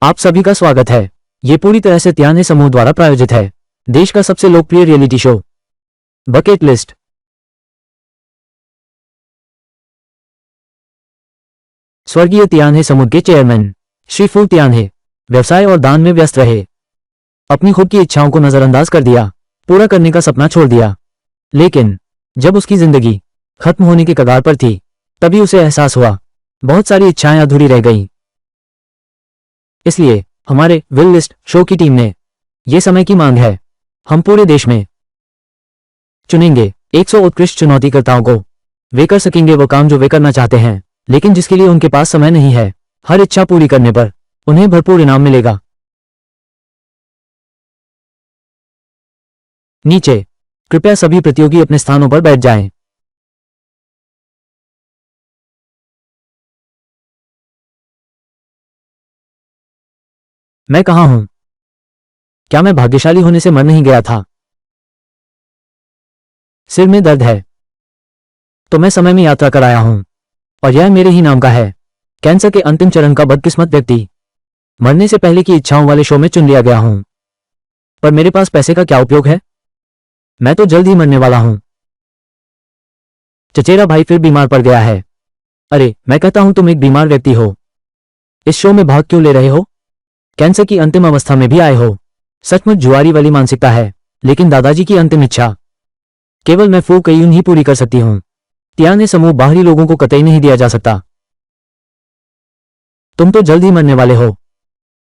आप सभी का स्वागत है। ये पूरी तरह से त्याने समूह द्वारा प्रायोजित है। देश का सबसे लोकप्रिय रियलिटी शो बकेट लिस्ट। स्वर्गीय त्याने समूह के चेयरमैन श्री फू त्याने व्यवसाय और दान में व्यस्त रहे। अपनी खुद की इच्छाओं को नजरअंदाज कर दिया, पूरा करने का सपना छोड़ दिया। लेकिन जब उसकी जिंदगी खत्म होने के कगार पर थी, तभी उसे एहसास हुआ बहुत सारी इच्छाएं अधूरी रह गईं। इसलिए हमारे विल लिस्ट शो की टीम ने ये समय की मांग है, हम पूरे देश में चुनेंगे 100 उत्कृष्ट चुनौतीकर्ताओं को। वे कर सकेंगे वो काम जो वे करना चाहते हैं, लेकिन जिसके लिए उनके पास समय नहीं है। हर इच्छा पूरी करने पर उन्हें भरपूर इनाम मिलेगा। नीचे कृपया सभी प्रतियोगी अपने स्थानों पर बैठ जाएं। मैं कहाँ हूं? क्या मैं भाग्यशाली होने से मर नहीं गया था? सिर में दर्द है तो मैं समय में यात्रा कर आया हूं, और यह मेरे ही नाम का है। कैंसर के अंतिम चरण का बदकिस्मत व्यक्ति मरने से पहले की इच्छाओं वाले शो में चुन लिया गया हूं। पर मेरे पास पैसे का क्या उपयोग है? मैं तो जल्द ही मरने वाला हूं। चचेरा भाई फिर बीमार पड़ गया है। अरे, मैं कहता हूं तुम एक बीमार व्यक्ति हो। इस शो में भाग क्यों ले रहे हो? कैंसर की अंतिम अवस्था में भी आए हो। सचमुच जुआरी वाली मानसिकता है। लेकिन दादाजी की अंतिम इच्छा केवल मैं फू कयून ही पूरी कर सकती हूं। त्याने समूह बाहरी लोगों को कतई नहीं दिया जा सकता। तुम तो जल्द ही मरने वाले हो।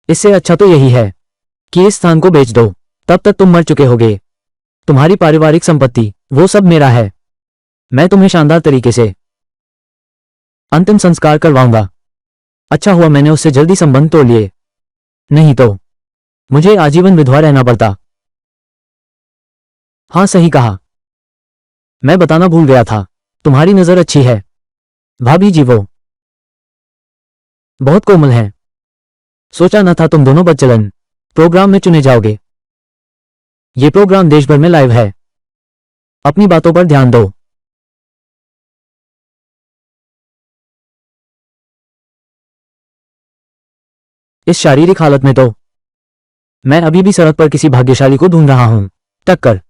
इससे अच्छा तो यही है कि इस स्थान को बेच दो। तब तक तुम मर चुके होगे। तुम्हारी पारिवारिक संपत्ति वो सब मेरा है। मैं तुम्हें शानदार तरीके से अंतिम संस्कार करवाऊंगा। अच्छा हुआ मैंने उससे जल्दी संबंध तोड़ लिए, नहीं तो मुझे आजीवन विधवा रहना पड़ता। हाँ, सही कहा। मैं बताना भूल गया था, तुम्हारी नजर अच्छी है। भाभी जी वो बहुत कोमल हैं। सोचा न था तुम दोनों बच्चलन प्रोग्राम में चुने जाओगे। ये प्रोग्राम देश भर में लाइव है। अपनी बातों पर ध्यान दो। इस शारीरिक हालत में तो मैं अभी भी सड़क पर किसी भाग्यशाली को ढूंढ रहा हूं। टक्कर।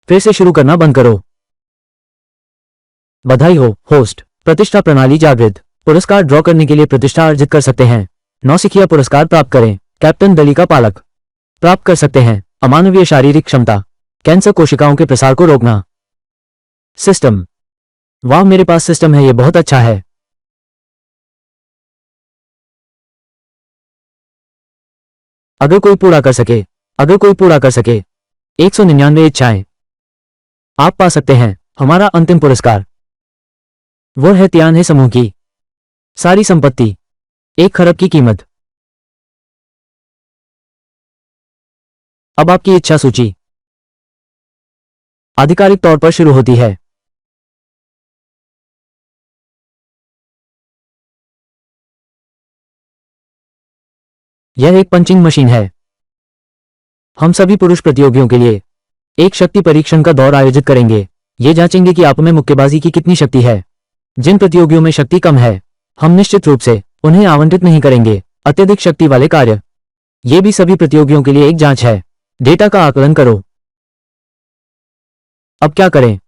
फिर से शुरू करना बंद करो। बधाई हो होस्ट। प्रतिष्ठा प्रणाली जागृत। पुरस्कार ड्रॉ करने के लिए प्रतिष्ठा अर्जित कर सकते हैं। नौसिखिया पुरस्कार प्राप्त करें। कैप्टन दली का पालक प्राप्त कर सकते हैं। अमानवीय शारीरिक क्षमता। कैंसर कोशिकाओं के प्रसार को रोकना। सिस्टम। वाह, मेरे पास सिस्टम है, यह बहुत अच्छा है। अगर कोई पूरा कर सके, अगर कोई पूरा कर सके 199 इच्छाएं, आप पा सकते हैं हमारा अंतिम पुरस्कार। वो है त्याने समूह की सारी संपत्ति, 1 खरब की कीमत। अब आपकी इच्छा सूची आधिकारिक तौर पर शुरू होती है। यह एक पंचिंग मशीन है। हम सभी पुरुष प्रतियोगियों के लिए एक शक्ति परीक्षण का दौर आयोजित करेंगे। ये जांचेंगे कि आप में मुक्केबाजी की कितनी शक्ति है। जिन प्रतियोगियों में शक्ति कम है, हम निश्चित रूप से उन्हें आवंटित नहीं करेंगे अत्यधिक शक्ति वाले कार्य। ये भी सभी प्रतियोगियों के लिए एक जांच है। डेटा का आकलन करो। अब क्या करें?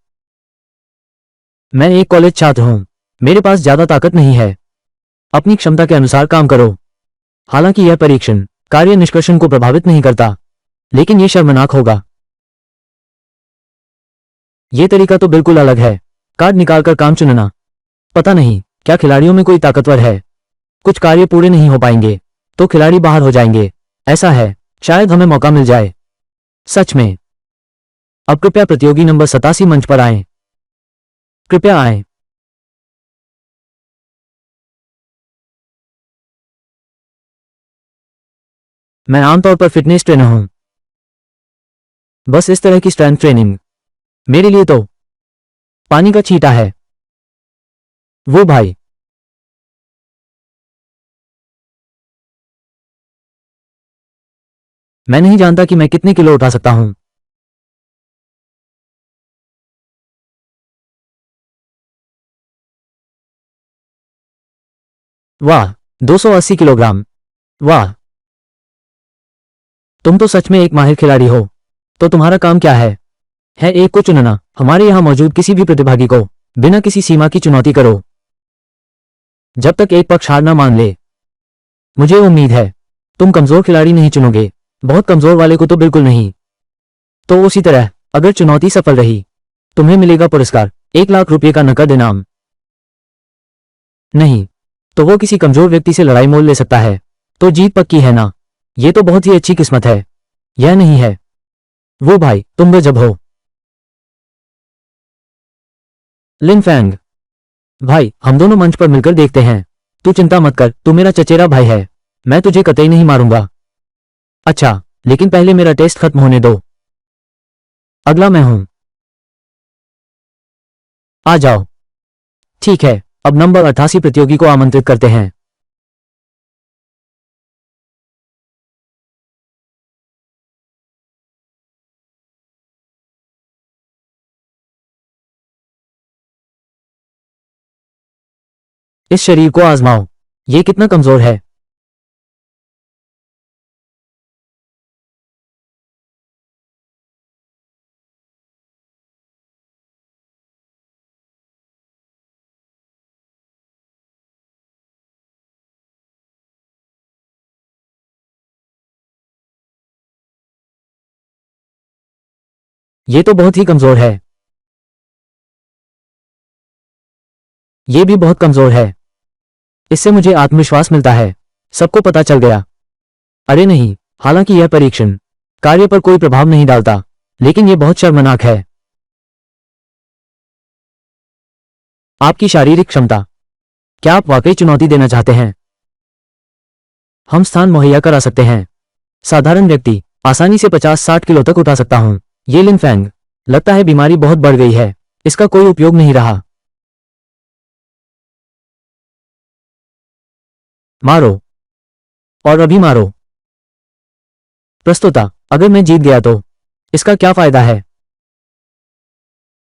मैं एक कॉलेज छात्र हूं, मेरे पास ज्यादा ताकत नहीं है। अपनी क्षमता के अनुसार काम करो। हालांकि यह परीक्षण कार्य निष्कर्षण को प्रभावित नहीं करता, लेकिन यह शर्मनाक होगा। यह तरीका तो बिल्कुल अलग है। कार्ड निकालकर काम चुनना। पता नहीं क्या खिलाड़ियों में कोई ताकतवर है। कुछ कार्य पूरे नहीं हो पाएंगे तो खिलाड़ी बाहर हो जाएंगे। ऐसा है, शायद हमें मौका मिल जाए। सच में। अब कृपया प्रतियोगी नंबर 87 मंच पर आएं। कृपया आएं। मैं आमतौर पर फिटनेस ट्रेनर हूं। बस इस तरह की स्ट्रेंथ ट्रेनिंग मेरे लिए तो पानी का छींटा है। वो भाई, मैं नहीं जानता कि मैं कितने किलो उठा सकता हूं। वाह, 280 किलोग्राम। वाह, तुम तो सच में एक माहिर खिलाड़ी हो। तो तुम्हारा काम क्या है? एक को चुनना। हमारे यहाँ मौजूद किसी भी प्रतिभागी को बिना किसी सीमा की चुनौती करो, जब तक एक पक्ष हार ना मान ले। मुझे उम्मीद है तुम कमजोर खिलाड़ी नहीं चुनोगे, बहुत कमजोर वाले को तो बिल्कुल नहीं। तो उसी तरह अगर चुनौती सफल रही, तुम्हें मिलेगा पुरस्कार, 1 लाख रुपये का नकद इनाम। नहीं तो वो किसी कमजोर व्यक्ति से लड़ाई मोल ले सकता है, तो जीत पक्की है ना? ये तो बहुत ही अच्छी किस्मत है। यह नहीं है। वो भाई, तुम गजब हो। लिन फैंग, भाई हम दोनों मंच पर मिलकर देखते हैं। तू चिंता मत कर, तू मेरा चचेरा भाई है, मैं तुझे कतई नहीं मारूंगा। अच्छा, लेकिन पहले मेरा टेस्ट खत्म होने दो। अगला मैं हूं। आ जाओ। ठीक है, अब नंबर 88 प्रतियोगी को आमंत्रित करते हैं। इस शरीर को आजमाओ, ये कितना कमजोर है। ये तो बहुत ही कमजोर है। ये भी बहुत कमजोर है। इससे मुझे आत्मविश्वास मिलता है। सबको पता चल गया। अरे नहीं, हालांकि यह परीक्षण कार्य पर कोई प्रभाव नहीं डालता, लेकिन यह बहुत शर्मनाक है। आपकी शारीरिक क्षमता। क्या आप वाकई चुनौती देना चाहते हैं? हम स्थान मुहैया करा सकते हैं। साधारण व्यक्ति आसानी से 50-60 किलो तक उठा सकता हूं। ये लिन फैंग, लगता है बीमारी बहुत बढ़ गई है, इसका कोई उपयोग नहीं रहा। मारो, और अभी मारो। प्रस्तुता, अगर मैं जीत गया तो इसका क्या फायदा है?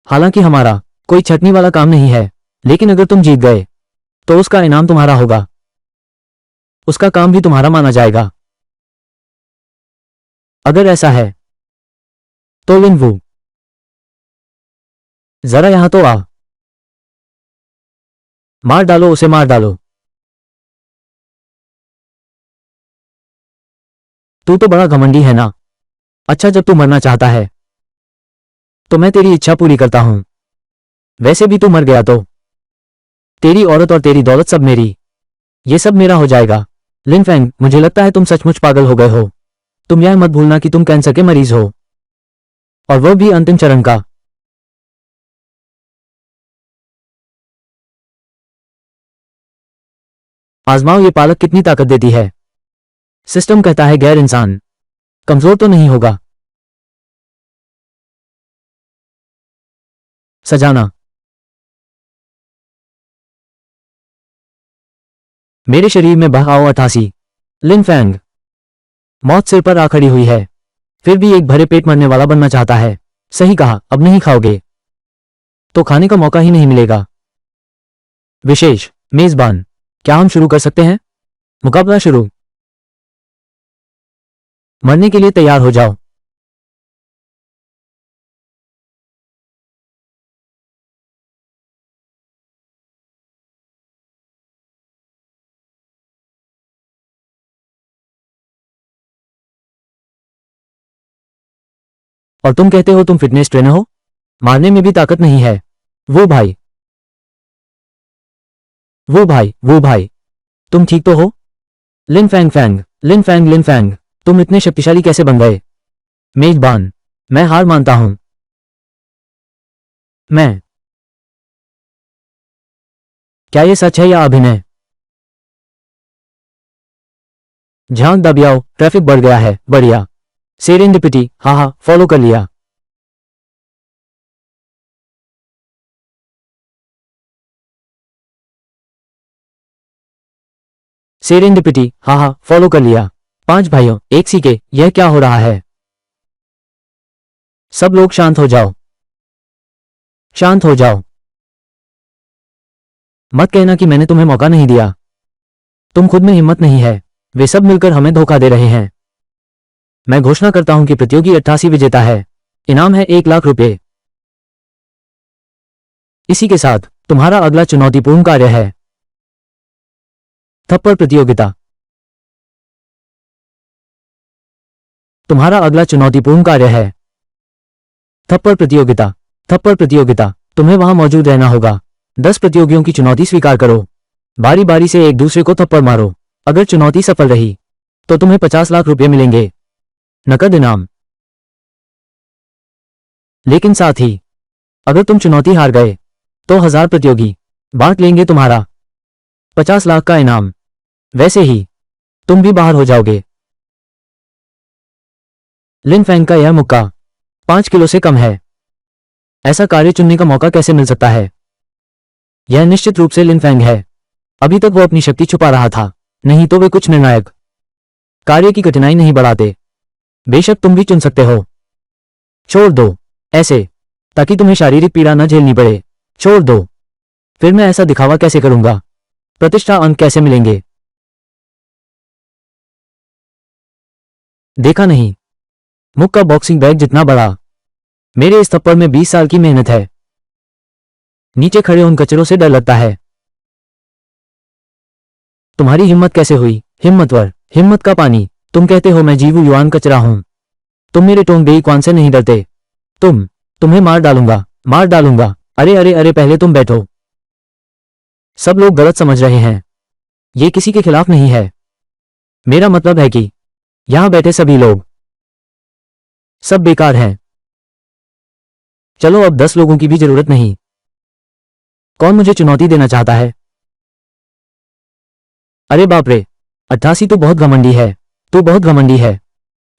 हालांकि हमारा कोई छटनी वाला काम नहीं है, लेकिन अगर तुम जीत गए तो उसका इनाम तुम्हारा होगा। उसका काम भी तुम्हारा माना जाएगा। अगर ऐसा है तो लिन वू, जरा यहां तो आ। मार डालो उसे, मार डालो। तू तो बड़ा घमंडी है ना। अच्छा, जब तू मरना चाहता है तो मैं तेरी इच्छा पूरी करता हूं। वैसे भी तू मर गया तो तेरी औरत और तेरी दौलत सब मेरी। ये सब मेरा हो जाएगा। लिन फैंग, मुझे लगता है तुम सचमुच पागल हो गए हो। तुम यह मत भूलना कि तुम कैंसर के मरीज हो, और वह भी अंतिम चरण का। आजमाओ ये पालक कितनी ताकत देती है। सिस्टम कहता है गैर इंसान कमजोर तो नहीं होगा। सजाना। मेरे शरीर में बह आओ 88। लिन फैंग, मौत सिर पर आ खड़ी हुई है, फिर भी एक भरे पेट मरने वाला बनना चाहता है। सही कहा, अब नहीं खाओगे तो खाने का मौका ही नहीं मिलेगा। विशेष मेजबान, क्या हम शुरू कर सकते हैं? मुकाबला शुरू। मरने के लिए तैयार हो जाओ। और तुम कहते हो तुम फिटनेस ट्रेनर हो? मारने में भी ताकत नहीं है। वो भाई, वो भाई, वो भाई, तुम ठीक तो हो? लिन फैंग फैंग, लिन फैंग, लिन फैंग, तुम इतने शक्तिशाली कैसे बन गए? मेजबान, मैं हार मानता हूं। मैं, क्या ये सच है या अभिनय? झांक दबियाओ, ट्रैफिक बढ़ गया है, बढ़िया। सेरेंडिपिटी, हाँ हाँ, फॉलो कर लिया। सेरेंडिपिटी, हाँ हाँ, फॉलो कर लिया। 5 भाइयों एक सी के, यह क्या हो रहा है? सब लोग शांत हो जाओ। शांत हो जाओ। मत कहना कि मैंने तुम्हें मौका नहीं दिया। तुम खुद में हिम्मत नहीं है। वे सब मिलकर हमें धोखा दे रहे हैं। मैं घोषणा करता हूं कि प्रतियोगी 88 विजेता है। इनाम है 1 लाख रुपए। इसी के साथ तुम्हारा अगला चुनौतीपूर्ण कार्य है थप्पड़ प्रतियोगिता। तुम्हारा अगला चुनौतीपूर्ण कार्य है थप्पड़ प्रतियोगिता। थप्पड़ प्रतियोगिता। तुम्हें वहां मौजूद रहना होगा। 10 प्रतियोगियों की चुनौती स्वीकार करो। बारी बारी से एक दूसरे को थप्पड़ मारो। अगर चुनौती सफल रही तो तुम्हें 50 लाख रुपए मिलेंगे, नकद इनाम। लेकिन साथ ही अगर तुम चुनौती हार गए तो 1000 प्रतियोगी बांट लेंगे तुम्हारा 50 लाख का इनाम। वैसे ही तुम भी बाहर हो जाओगे। लिन फैंग का यह मुक्का 5 किलो से कम है। ऐसा कार्य चुनने का मौका कैसे मिल सकता है? यह निश्चित रूप से लिन फैंग है। अभी तक वो अपनी शक्ति छुपा रहा था, नहीं तो वे कुछ निर्णायक कार्य की कठिनाई नहीं बढ़ाते। बेशक तुम भी चुन सकते हो। छोड़ दो ऐसे, ताकि तुम्हें शारीरिक पीड़ा न झेलनी पड़े। छोड़ दो। फिर मैं ऐसा दिखावा कैसे करूंगा? प्रतिष्ठा अंक कैसे मिलेंगे? देखा नहीं? मुक्का बॉक्सिंग बैग जितना बड़ा। मेरे इस थप्पड़ में 20 साल की मेहनत है। नीचे खड़े उन कचरों से डर लगता है। तुम्हारी हिम्मत कैसे हुई? हिम्मतवर, हिम्मत का पानी। तुम कहते हो मैं जीवू युआन कचरा हूं। तुम मेरे टोंग बेईक्वान से नहीं डरते। तुम्हें मार डालूंगा, मार डालूंगा। अरे अरे अरे, पहले तुम बैठो। सब लोग गलत समझ रहे हैं। ये किसी के खिलाफ नहीं है। मेरा मतलब है कि यहां बैठे सभी लोग सब बेकार हैं। चलो अब 10 लोगों की भी जरूरत नहीं। कौन मुझे चुनौती देना चाहता है? अरे बाप रे, 88 तो बहुत घमंडी है। तू बहुत घमंडी है।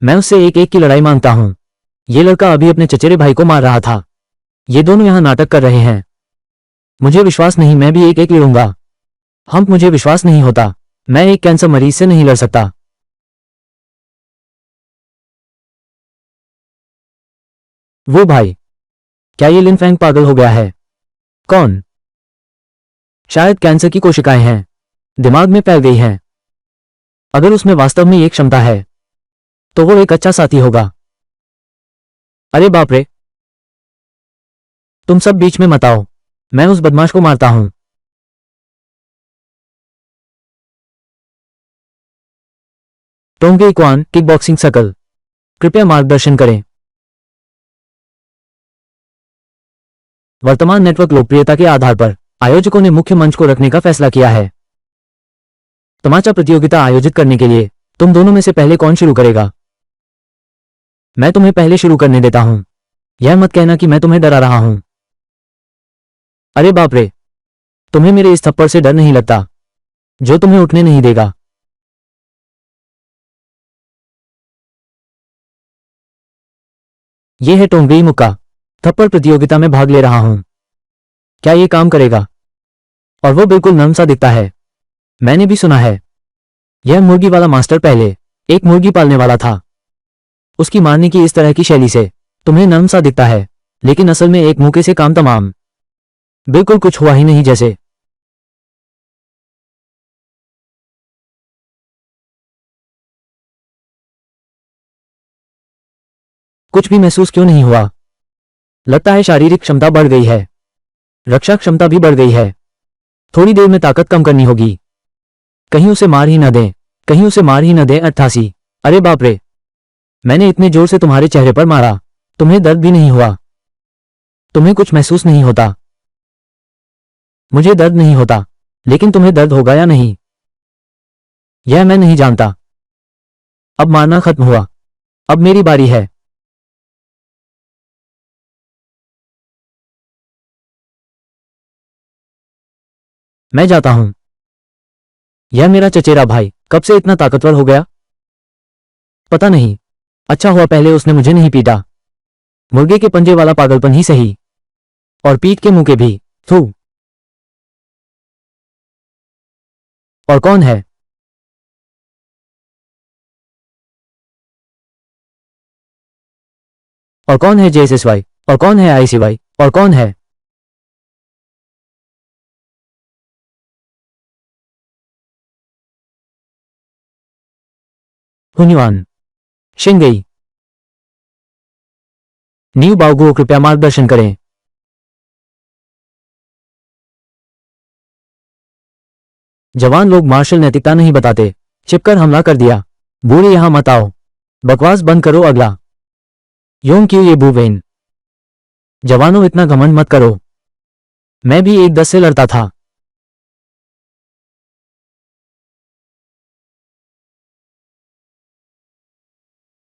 मैं उससे एक एक की लड़ाई मांगता हूं। ये लड़का अभी अपने चचेरे भाई को मार रहा था। ये दोनों यहां नाटक कर रहे हैं। मुझे विश्वास नहीं, मैं भी एक एक लड़ूंगा। मुझे विश्वास नहीं होता। मैं एक कैंसर मरीज से नहीं लड़ सकता। वो भाई, क्या ये लिन फैंग पागल हो गया है? कौन? शायद कैंसर की कोशिकाएं हैं, दिमाग में फैल गई हैं। अगर उसमें वास्तव में ये क्षमता है तो वो एक अच्छा साथी होगा। अरे बाप रे, तुम सब बीच में मत आओ। मैं उस बदमाश को मारता हूं। टोंगे इक्वान किक बॉक्सिंग सर्कल, कृपया मार्गदर्शन करें। वर्तमान नेटवर्क लोकप्रियता के आधार पर आयोजकों ने मुख्य मंच को रखने का फैसला किया है। तमाचा प्रतियोगिता आयोजित करने के लिए तुम दोनों में से पहले कौन शुरू करेगा? मैं तुम्हें पहले शुरू करने देता हूं। यह मत कहना कि मैं तुम्हें डरा रहा हूं। अरे बाप रे, तुम्हें मेरे इस थप्पड़ से डर नहीं लगता जो तुम्हें उठने नहीं देगा? यह है टोंगई मुक्का। थप्पड़ प्रतियोगिता में भाग ले रहा हूं। क्या ये काम करेगा? और वो बिल्कुल नर्म सा दिखता है। मैंने भी सुना है यह मुर्गी वाला मास्टर पहले एक मुर्गी पालने वाला था। उसकी मारने की इस तरह की शैली से तुम्हें नर्म सा दिखता है, लेकिन असल में एक मुक्के से काम तमाम। बिल्कुल कुछ हुआ ही नहीं जैसे। कुछ भी महसूस क्यों नहीं हुआ? लगता है शारीरिक क्षमता बढ़ गई है, रक्षा क्षमता भी बढ़ गई है। थोड़ी देर में ताकत कम करनी होगी। कहीं उसे मार ही न दें, कहीं उसे मार ही न दें। 88। अरे बाप रे, मैंने इतने जोर से तुम्हारे चेहरे पर मारा, तुम्हें दर्द भी नहीं हुआ? तुम्हें कुछ महसूस नहीं होता? मुझे दर्द नहीं होता, लेकिन तुम्हें दर्द होगा या नहीं यह मैं नहीं जानता। अब मारना खत्म हुआ। अब मेरी बारी है। मैं जाता हूं। यह मेरा चचेरा भाई कब से इतना ताकतवर हो गया? पता नहीं। अच्छा हुआ पहले उसने मुझे नहीं पीटा। मुर्गे के पंजे वाला पागलपन ही सही, और पीठ के मुंह के भी। थू। और कौन है? और कौन है जेएसएसवाई? और कौन है आईसीवाई? और कौन है? हुन्युआन, शिंगई, न्यू बाओगुओ, कृपया मार्गदर्शन करें। जवान लोग मार्शल नैतिकता नहीं बताते, छिपकर हमला कर दिया। बूढ़े यहां मत आओ, बकवास बंद करो। अगला। योंग क्यों ये बूवेन। जवानों इतना घमंड मत करो, मैं भी एक 10 से लड़ता था।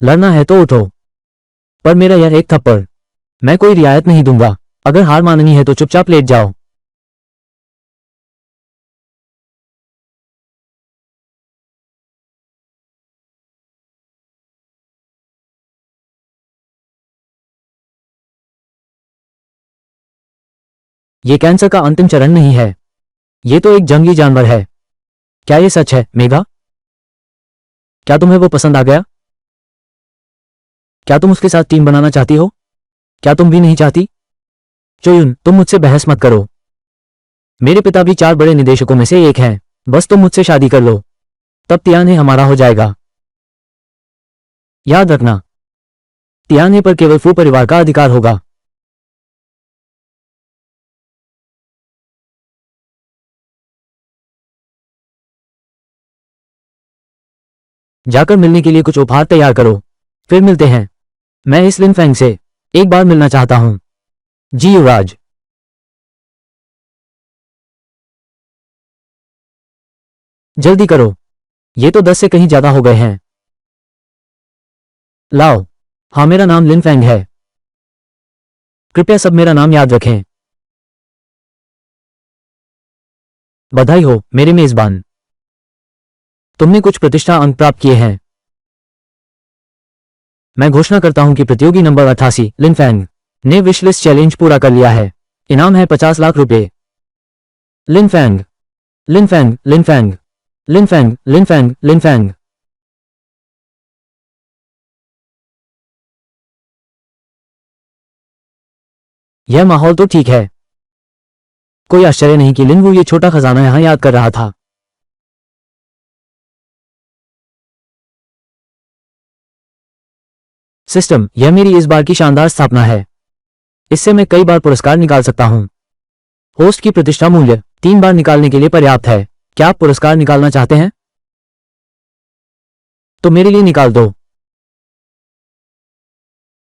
लड़ना है तो उठो, पर मेरा यह एक थप्पड़, मैं कोई रियायत नहीं दूंगा। अगर हार माननी है तो चुपचाप लेट जाओ। ये कैंसर का अंतिम चरण नहीं है, ये तो एक जंगली जानवर है। क्या ये सच है, मेघा? क्या तुम्हें वो पसंद आ गया? क्या तुम उसके साथ टीम बनाना चाहती हो? क्या तुम भी नहीं चाहती? चोयुन, तुम मुझसे बहस मत करो। मेरे पिता भी 4 बड़े निदेशकों में से एक हैं। बस तुम मुझसे शादी कर लो, तब तियाने हमारा हो जाएगा। याद रखना, तियाने पर केवल फू परिवार का अधिकार होगा। जाकर मिलने के लिए कुछ उपहार तैयार करो, फिर मिलते हैं। मैं इस लिन फेंग से एक बार मिलना चाहता हूं। जी युवराज। जल्दी करो, ये तो 10 से कहीं ज्यादा हो गए हैं। लाओ। हाँ, मेरा नाम लिन फेंग है। कृपया सब मेरा नाम याद रखें। बधाई हो मेरे मेजबान, तुमने कुछ प्रतिष्ठा अंक प्राप्त किए हैं। मैं घोषणा करता हूं कि प्रतियोगी नंबर 88 लिन फेंग ने विशलिस्ट चैलेंज पूरा कर लिया है। इनाम है 50 लाख रुपए। लिन फेंग, लिन फेंग, लिन फेंग, लिन फेंग, लिन फेंग, लिन फेंग। यह माहौल तो ठीक है। कोई आश्चर्य नहीं कि लिन वू ये छोटा खजाना यहां याद कर रहा था। सिस्टम, यह मेरी इस बार की शानदार स्थापना है। इससे मैं कई बार पुरस्कार निकाल सकता हूं। होस्ट की प्रतिष्ठा मूल्य 3 बार निकालने के लिए पर्याप्त है। क्या आप पुरस्कार निकालना चाहते हैं? तो मेरे लिए निकाल दो।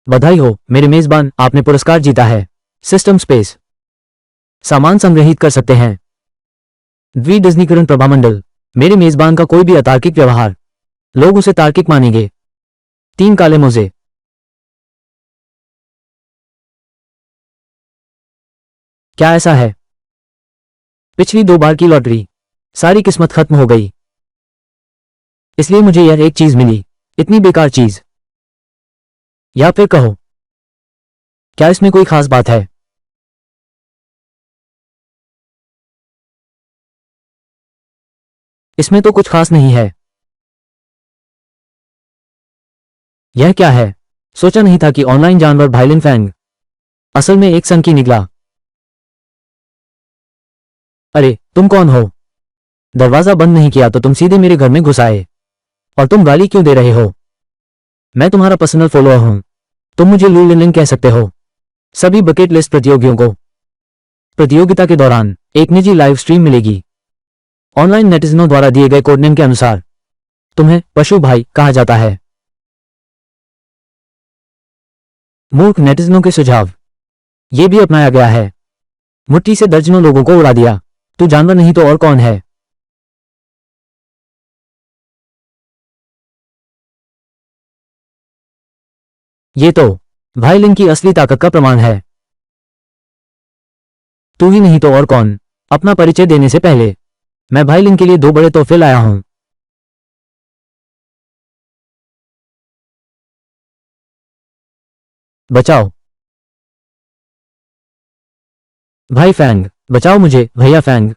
बधाई हो मेरे मेजबान, आपने पुरस्कार जीता है। सिस्टम स्पेस, सामान संग्रहित कर सकते हैं। द्विडिज्नीकरण प्रभामंडल, मेरे मेजबान का कोई भी अतार्किक व्यवहार लोग उसे तार्किक मानेंगे। 3 काले मोजे। क्या ऐसा है? पिछली 2 बार की लॉटरी, सारी किस्मत खत्म हो गई। इसलिए मुझे यह एक चीज मिली, इतनी बेकार चीज। या फिर कहो, क्या इसमें कोई खास बात है? इसमें तो कुछ खास नहीं है। यह क्या है? सोचा नहीं था कि ऑनलाइन जानवर भाईलिन फैंग असल में एक संकी निकला। अरे तुम कौन हो? दरवाजा बंद नहीं किया तो तुम सीधे मेरे घर में घुस आए। और तुम गाली क्यों दे रहे हो? मैं तुम्हारा पर्सनल फॉलोअर हूं, तुम मुझे लू लिन लिन कह सकते हो। सभी बकेट लिस्ट प्रतियोगियों को प्रतियोगिता के दौरान एक निजी लाइव स्ट्रीम मिलेगी। ऑनलाइन नेटिजनों द्वारा दिए गए कोडनेम के अनुसार तुम्हें पशु भाई कहा जाता है। मूर्ख नेटिजनों के सुझाव, ये भी अपनाया गया है। मुट्ठी से दर्जनों लोगों को उड़ा दिया। तू जानवर नहीं तो और कौन है? ये तो भाईलिन की असली ताकत का प्रमाण है। तू ही नहीं तो और कौन? अपना परिचय देने से पहले मैं भाईलिन के लिए 2 बड़े तोहफे लाया हूं। बचाओ भाई फैंग, बचाओ मुझे भैया फैंग।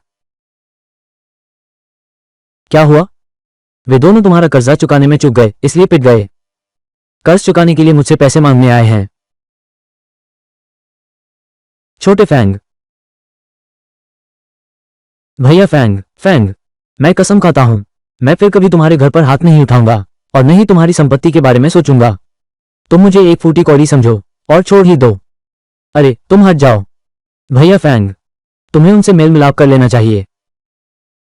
क्या हुआ? वे दोनों तुम्हारा कर्जा चुकाने में चूक गए, इसलिए पिट गए। कर्ज चुकाने के लिए मुझसे पैसे मांगने आए हैं। छोटे फैंग, भैया फैंग, फैंग, मैं कसम खाता हूं, मैं फिर कभी तुम्हारे घर पर हाथ नहीं उठाऊंगा। और नहीं तुम्हारी संपत्ति के बारे में सोचूंगा। तुम मुझे एक फूटी कौड़ी समझो और छोड़ ही दो। अरे तुम हट जाओ। भैया फैंग, तुम्हें उनसे मेल मिलाप कर लेना चाहिए।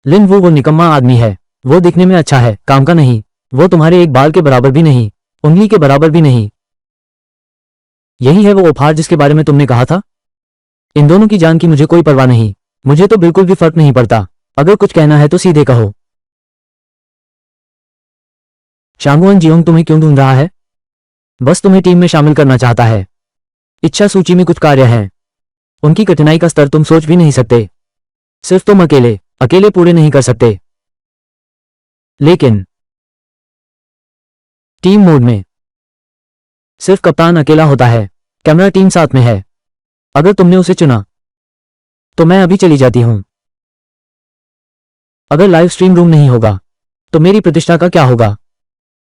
लिन वो निकम्मा आदमी है। वो दिखने में अच्छा है, काम का नहीं। वो तुम्हारे एक बाल के बराबर भी नहीं, उंगली के बराबर भी नहीं। यही है वो उपहार जिसके बारे में तुमने कहा था। इन दोनों की जान की मुझे कोई परवाह नहीं। मुझे तो बिल्कुल भी फर्क नहीं पड़ता। अगर कुछ कहना है तो सीधे कहो। शांगुआन जियोंग तुम्हें क्यों ढूंढ रहा है? बस तुम्हें टीम में शामिल करना चाहता है। इच्छा सूची में कुछ कार्य हैं। उनकी कठिनाई का स्तर तुम सोच भी नहीं सकते। सिर्फ तुम अकेले अकेले पूरे नहीं कर सकते। लेकिन टीम मोड में सिर्फ कप्तान अकेला होता है। कैमरा टीम साथ में है। अगर तुमने उसे चुना तो मैं अभी चली जाती हूं। अगर लाइव स्ट्रीम रूम नहीं होगा तो मेरी प्रतिष्ठा का क्या होगा?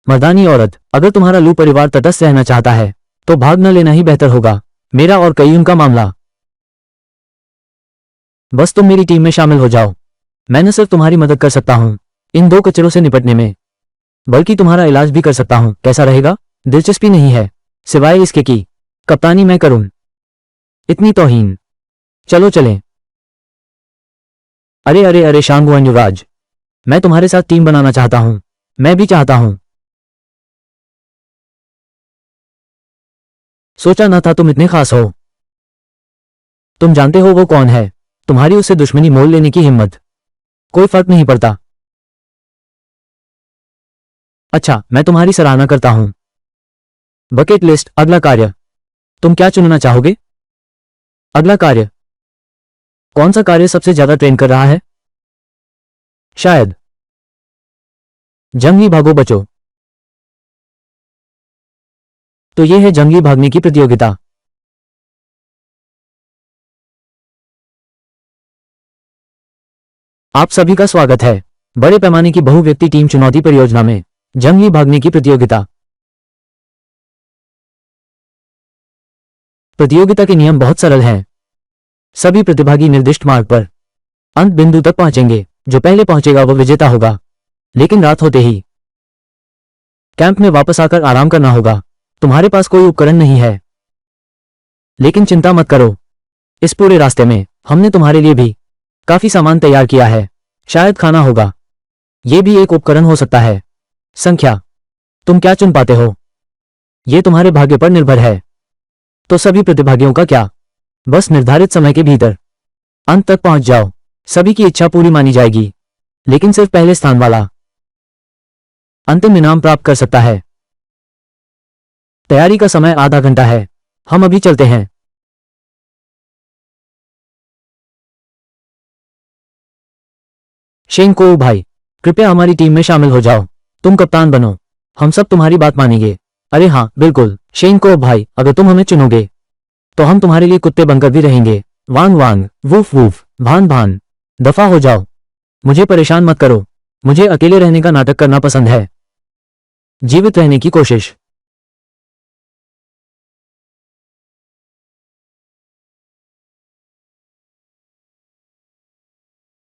मर्दानी औरत, अगर तुम्हारा लू परिवार तटस्थ रहना चाहता है तो भाग न लेना ही बेहतर होगा। मेरा और कईयुन का मामला। बस तुम मेरी टीम में शामिल हो जाओ। मैं न सिर्फ तुम्हारी मदद कर सकता हूं इन दो कचरों से निपटने में, बल्कि तुम्हारा इलाज भी कर सकता हूं। कैसा रहेगा? दिलचस्पी नहीं है सिवाय इसके कि कप्तानी मैं करूं। इतनी तौहीन। चलो चलें। अरे अरे अरे शांगुआन युवराज, मैं तुम्हारे साथ टीम बनाना चाहता हूं। मैं भी चाहता हूं। सोचा न था तुम इतने खास हो। तुम जानते हो वो कौन है? तुम्हारी उससे दुश्मनी मोल लेने की हिम्मत। कोई फर्क नहीं पड़ता। अच्छा, मैं तुम्हारी सराहना करता हूं। बकेट लिस्ट, अगला कार्य। तुम क्या चुनना चाहोगे? अगला कार्य। कौन सा कार्य सबसे ज्यादा ट्रेन कर रहा है? शायद जंगली भागो बचो। तो यह है जंगली भागने की प्रतियोगिता। आप सभी का स्वागत है बड़े पैमाने की बहुव्यक्ति टीम चुनौती परियोजना में जंगली भागने की प्रतियोगिता। प्रतियोगिता के नियम बहुत सरल हैं। सभी प्रतिभागी निर्दिष्ट मार्ग पर अंत बिंदु तक पहुंचेंगे। जो पहले पहुंचेगा वो विजेता होगा। लेकिन रात होते ही कैंप में वापस आकर आराम करना होगा। तुम्हारे पास कोई उपकरण नहीं है। लेकिन चिंता मत करो, इस पूरे रास्ते में हमने तुम्हारे लिए भी काफी सामान तैयार किया है। शायद खाना होगा। यह भी एक उपकरण हो सकता है। संख्या, तुम क्या चुन पाते हो? यह तुम्हारे भाग्य पर निर्भर है। तो सभी प्रतिभागियों का क्या? बस निर्धारित समय के भीतर अंत तक पहुंच जाओ। सभी की इच्छा पूरी मानी जाएगी, लेकिन सिर्फ पहले स्थान वाला अंतिम इनाम प्राप्त कर सकता है। तैयारी का समय आधा घंटा है। हम अभी चलते हैं। शेंको भाई, कृपया हमारी टीम में शामिल हो जाओ। तुम कप्तान बनो। हम सब तुम्हारी बात मानेंगे। अरे हाँ बिल्कुल शेंको भाई, अगर तुम हमें चुनोगे तो हम तुम्हारे लिए कुत्ते बनकर भी रहेंगे। वांग वांग, वूफ वूफ, भान भान। दफा हो जाओ। मुझे परेशान मत करो। मुझे अकेले रहने का नाटक करना पसंद है। जीवित रहने की कोशिश।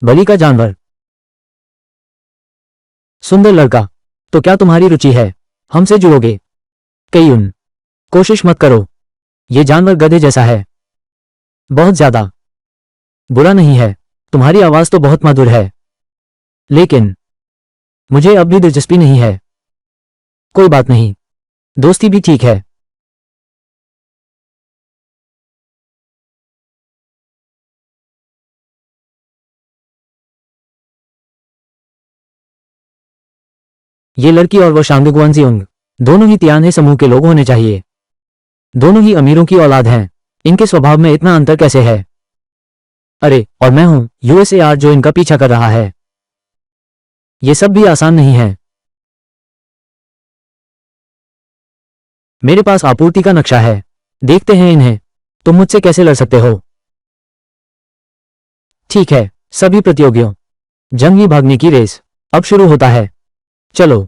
बलि का जानवर। सुंदर लड़का। तो क्या तुम्हारी रुचि है? हमसे जुड़ोगे? कईयुन, कोशिश मत करो। ये जानवर गधे जैसा है। बहुत ज्यादा बुरा नहीं है। तुम्हारी आवाज तो बहुत मधुर है। लेकिन मुझे अब भी दिलचस्पी नहीं है। कोई बात नहीं, दोस्ती भी ठीक है। ये लड़की और वो शांगगुआनजियोंग दोनों ही तियान्हे समूह के लोग होने चाहिए। दोनों ही अमीरों की औलाद हैं। इनके स्वभाव में इतना अंतर कैसे है? अरे और मैं हूं यूएसएआर जो इनका पीछा कर रहा है। ये सब भी आसान नहीं है। मेरे पास आपूर्ति का नक्शा है। देखते हैं इन्हें। तुम मुझसे कैसे लड़ सकते हो? ठीक है, सभी प्रतियोगियों, जंगली भागने की रेस अब शुरू होता है। चलो।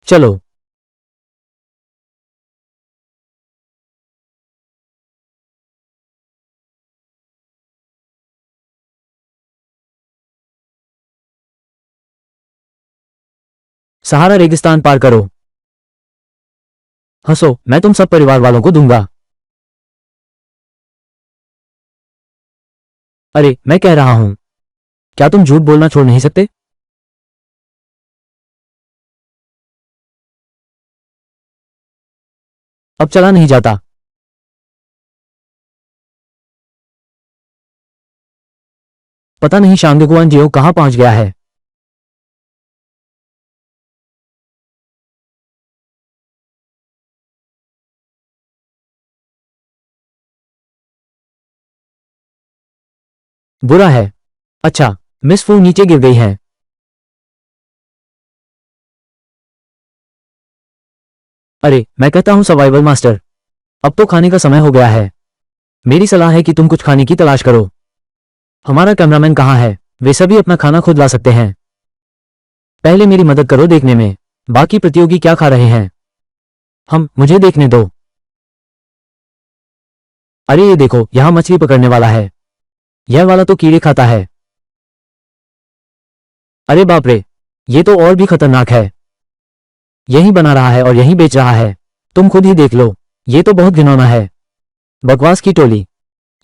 चलो। सहारा रेगिस्तान पार करो। हंसो, मैं तुम सब परिवार वालों को दूंगा। अरे, मैं कह रहा हूं, क्या तुम झूठ बोलना छोड़ नहीं सकते? अब चला नहीं जाता। पता नहीं शांगगुआन जियो कहां पहुंच गया है। बुरा है। अच्छा, मिस फू नीचे गिर गई हैं। अरे, मैं कहता हूं सर्वाइवल मास्टर, अब तो खाने का समय हो गया है। मेरी सलाह है कि तुम कुछ खाने की तलाश करो। हमारा कैमरामैन कहाँ है? वे सभी अपना खाना खुद ला सकते हैं। पहले मेरी मदद करो देखने में, बाकी प्रतियोगी क्या खा रहे हैं। मुझे देखने दो। अरे ये देखो, यहाँ मछली पकड़ने वाला है। यह वाला तो कीड़े खाता है। अरे बाप रे, ये तो और भी खतरनाक है। यही बना रहा है और यही बेच रहा है। तुम खुद ही देख लो, ये तो बहुत घिनौना है। बकवास की टोली,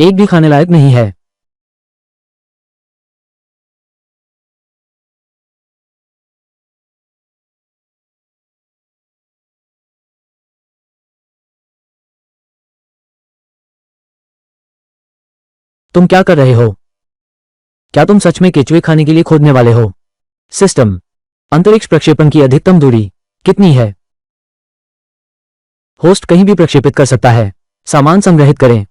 एक भी खाने लायक नहीं है। तुम क्या कर रहे हो? क्या तुम सच में केचुए खाने के लिए खोदने वाले हो? सिस्टम, अंतरिक्ष प्रक्षेपण की अधिकतम दूरी कितनी है? होस्ट कहीं भी प्रक्षेपित कर सकता है। सामान संग्रहित करें।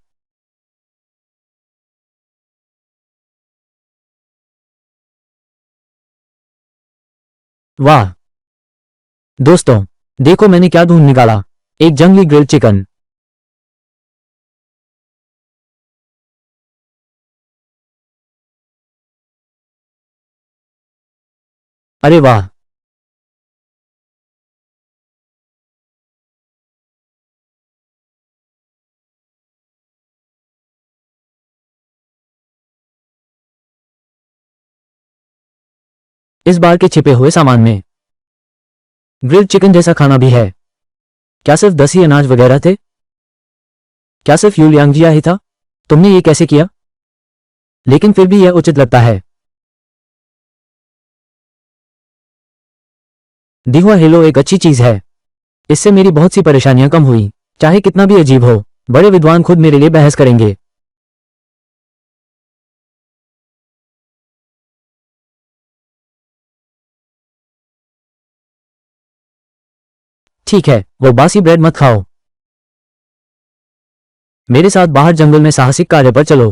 वाह दोस्तों, देखो मैंने क्या ढूंढ निकाला। एक जंगली ग्रिल्ड चिकन। अरे वाह, इस बार के छिपे हुए सामान में ग्रिल्ड चिकन जैसा खाना भी है। क्या सिर्फ 10 ही अनाज वगैरह थे? क्या सिर्फ यूलियांगजिया ही था? तुमने ये कैसे किया? लेकिन फिर भी यह उचित लगता है। दिहुआ हेलो एक अच्छी चीज है। इससे मेरी बहुत सी परेशानियां कम हुई। चाहे कितना भी अजीब हो, बड़े विद्वान खुद मेरे लिए बहस करेंगे। ठीक है, वो बासी ब्रेड मत खाओ। मेरे साथ बाहर जंगल में साहसिक कार्य पर चलो।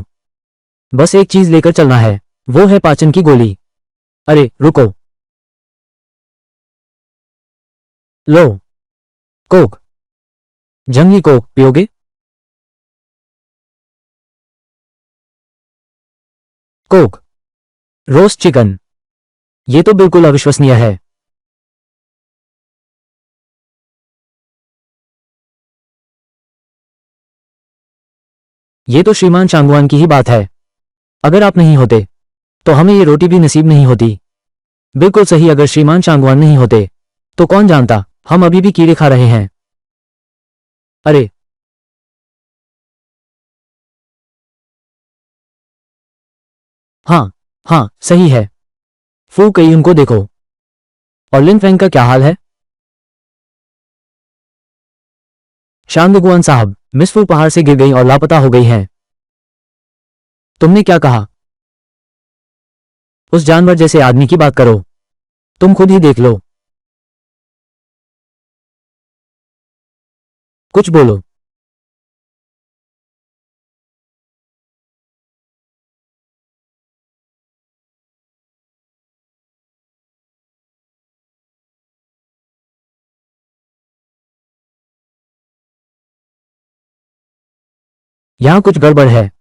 बस एक चीज लेकर चलना है, वो है पाचन की गोली। अरे रुको, लो, कोक। जंगली कोक पियोगे? Coke, roast chicken. ये तो बिल्कुल अविश्वसनीय है। ये तो श्रीमान चांगवान की ही बात है। अगर आप नहीं होते तो हमें ये रोटी भी नसीब नहीं होती। बिल्कुल सही, अगर श्रीमान चांगवान नहीं होते तो कौन जानता हम अभी भी कीड़े खा रहे हैं। अरे हाँ, हाँ सही है। फू कई उनको देखो। और लिन फेंग का क्या हाल है? शांगगुआन साहब, मिस फू पहाड़ से गिर गई और लापता हो गई हैं। तुमने क्या कहा? उस जानवर जैसे आदमी की बात करो। तुम खुद ही देख लो। कुछ बोलो। यहां कुछ गड़बड़ है।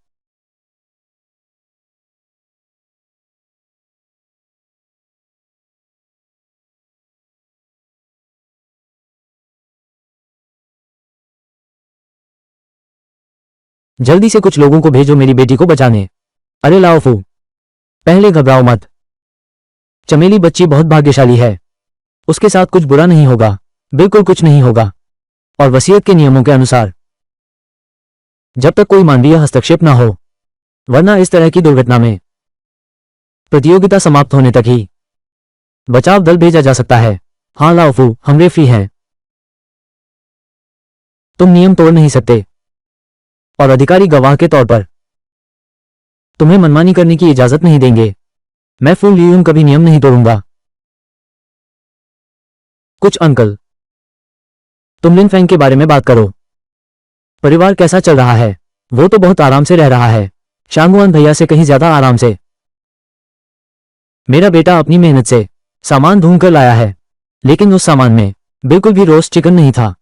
जल्दी से कुछ लोगों को भेजो मेरी बेटी को बचाने। अरे लाओ फू, पहले घबराओ मत। चमेली बच्ची बहुत भाग्यशाली है। उसके साथ कुछ बुरा नहीं होगा, बिल्कुल कुछ नहीं होगा। और वसीयत के नियमों के अनुसार जब तक कोई मानवीय हस्तक्षेप ना हो, वरना इस तरह की दुर्घटना में प्रतियोगिता समाप्त होने तक ही बचाव दल भेजा जा सकता है। हाँ लाओफू, हम रेफरी हैं। तुम नियम तोड़ नहीं सकते, और अधिकारी गवाह के तौर पर तुम्हें मनमानी करने की इजाजत नहीं देंगे। मैं फू लियून कभी नियम नहीं तोड़ूंगा। कुछ अंकल, तुम लिन फेंग के बारे में बात करो। परिवार कैसा चल रहा है? वो तो बहुत आराम से रह रहा है, शांगुआन भैया से कहीं ज्यादा आराम से। मेरा बेटा अपनी मेहनत से सामान ढूंढ कर लाया है, लेकिन उस सामान में बिल्कुल भी रोस्ट चिकन नहीं था,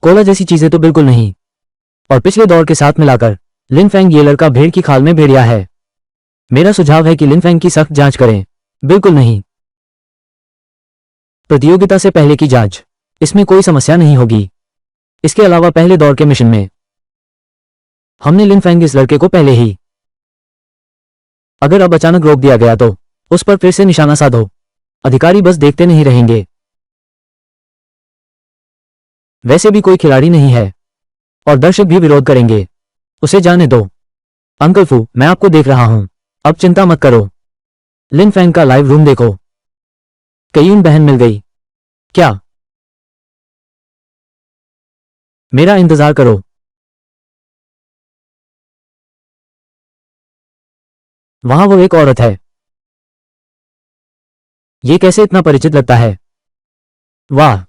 कोला जैसी चीजें तो बिल्कुल नहीं। और पिछले दौर के साथ मिलाकर लिन फेंग ये लड़का भेड़ की खाल में भेड़िया है। मेरा सुझाव है कि लिन फेंग की सख्त जांच करें। बिल्कुल नहीं। प्रतियोगिता से पहले की जांच, इसमें कोई समस्या नहीं होगी। इसके अलावा पहले दौर के मिशन में हमने लिन फेंग इस लड़के को पहले ही, अगर अब अचानक रोक दिया गया तो उस पर फिर से निशाना साधो। अधिकारी बस देखते नहीं रहेंगे। वैसे भी कोई खिलाड़ी नहीं है, और दर्शक भी विरोध करेंगे। उसे जाने दो। अंकल फू, मैं आपको देख रहा हूं, अब चिंता मत करो। लिन फेंग का लाइव रूम देखो। कयून बहन मिल गई क्या? मेरा इंतजार करो। वहां वो एक औरत है। ये कैसे इतना परिचित लगता है? वाह।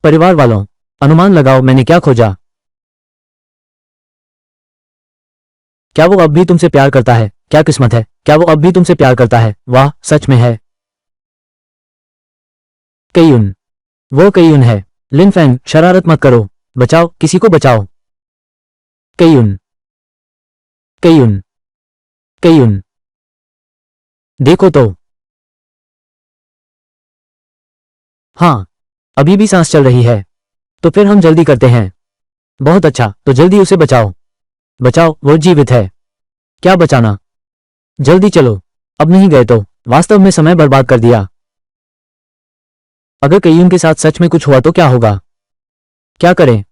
परिवार वालों, अनुमान लगाओ मैंने क्या खोजा। क्या वो अब भी तुमसे प्यार करता है? क्या किस्मत है, क्या वो अब भी तुमसे प्यार करता है? वाह, सच में है। कयून, वो कयून है। लिन फेंग, शरारत मत करो। बचाओ, किसी को बचाओ। कयून, कयून, कयून, देखो तो। हाँ, अभी भी सांस चल रही है। तो फिर हम जल्दी करते हैं। बहुत अच्छा, तो जल्दी उसे बचाओ। बचाओ, वो जीवित है। क्या बचाना? जल्दी चलो। अब नहीं गए तो वास्तव में समय बर्बाद कर दिया। अगर कयून के साथ सच में कुछ हुआ तो क्या होगा? क्या करें?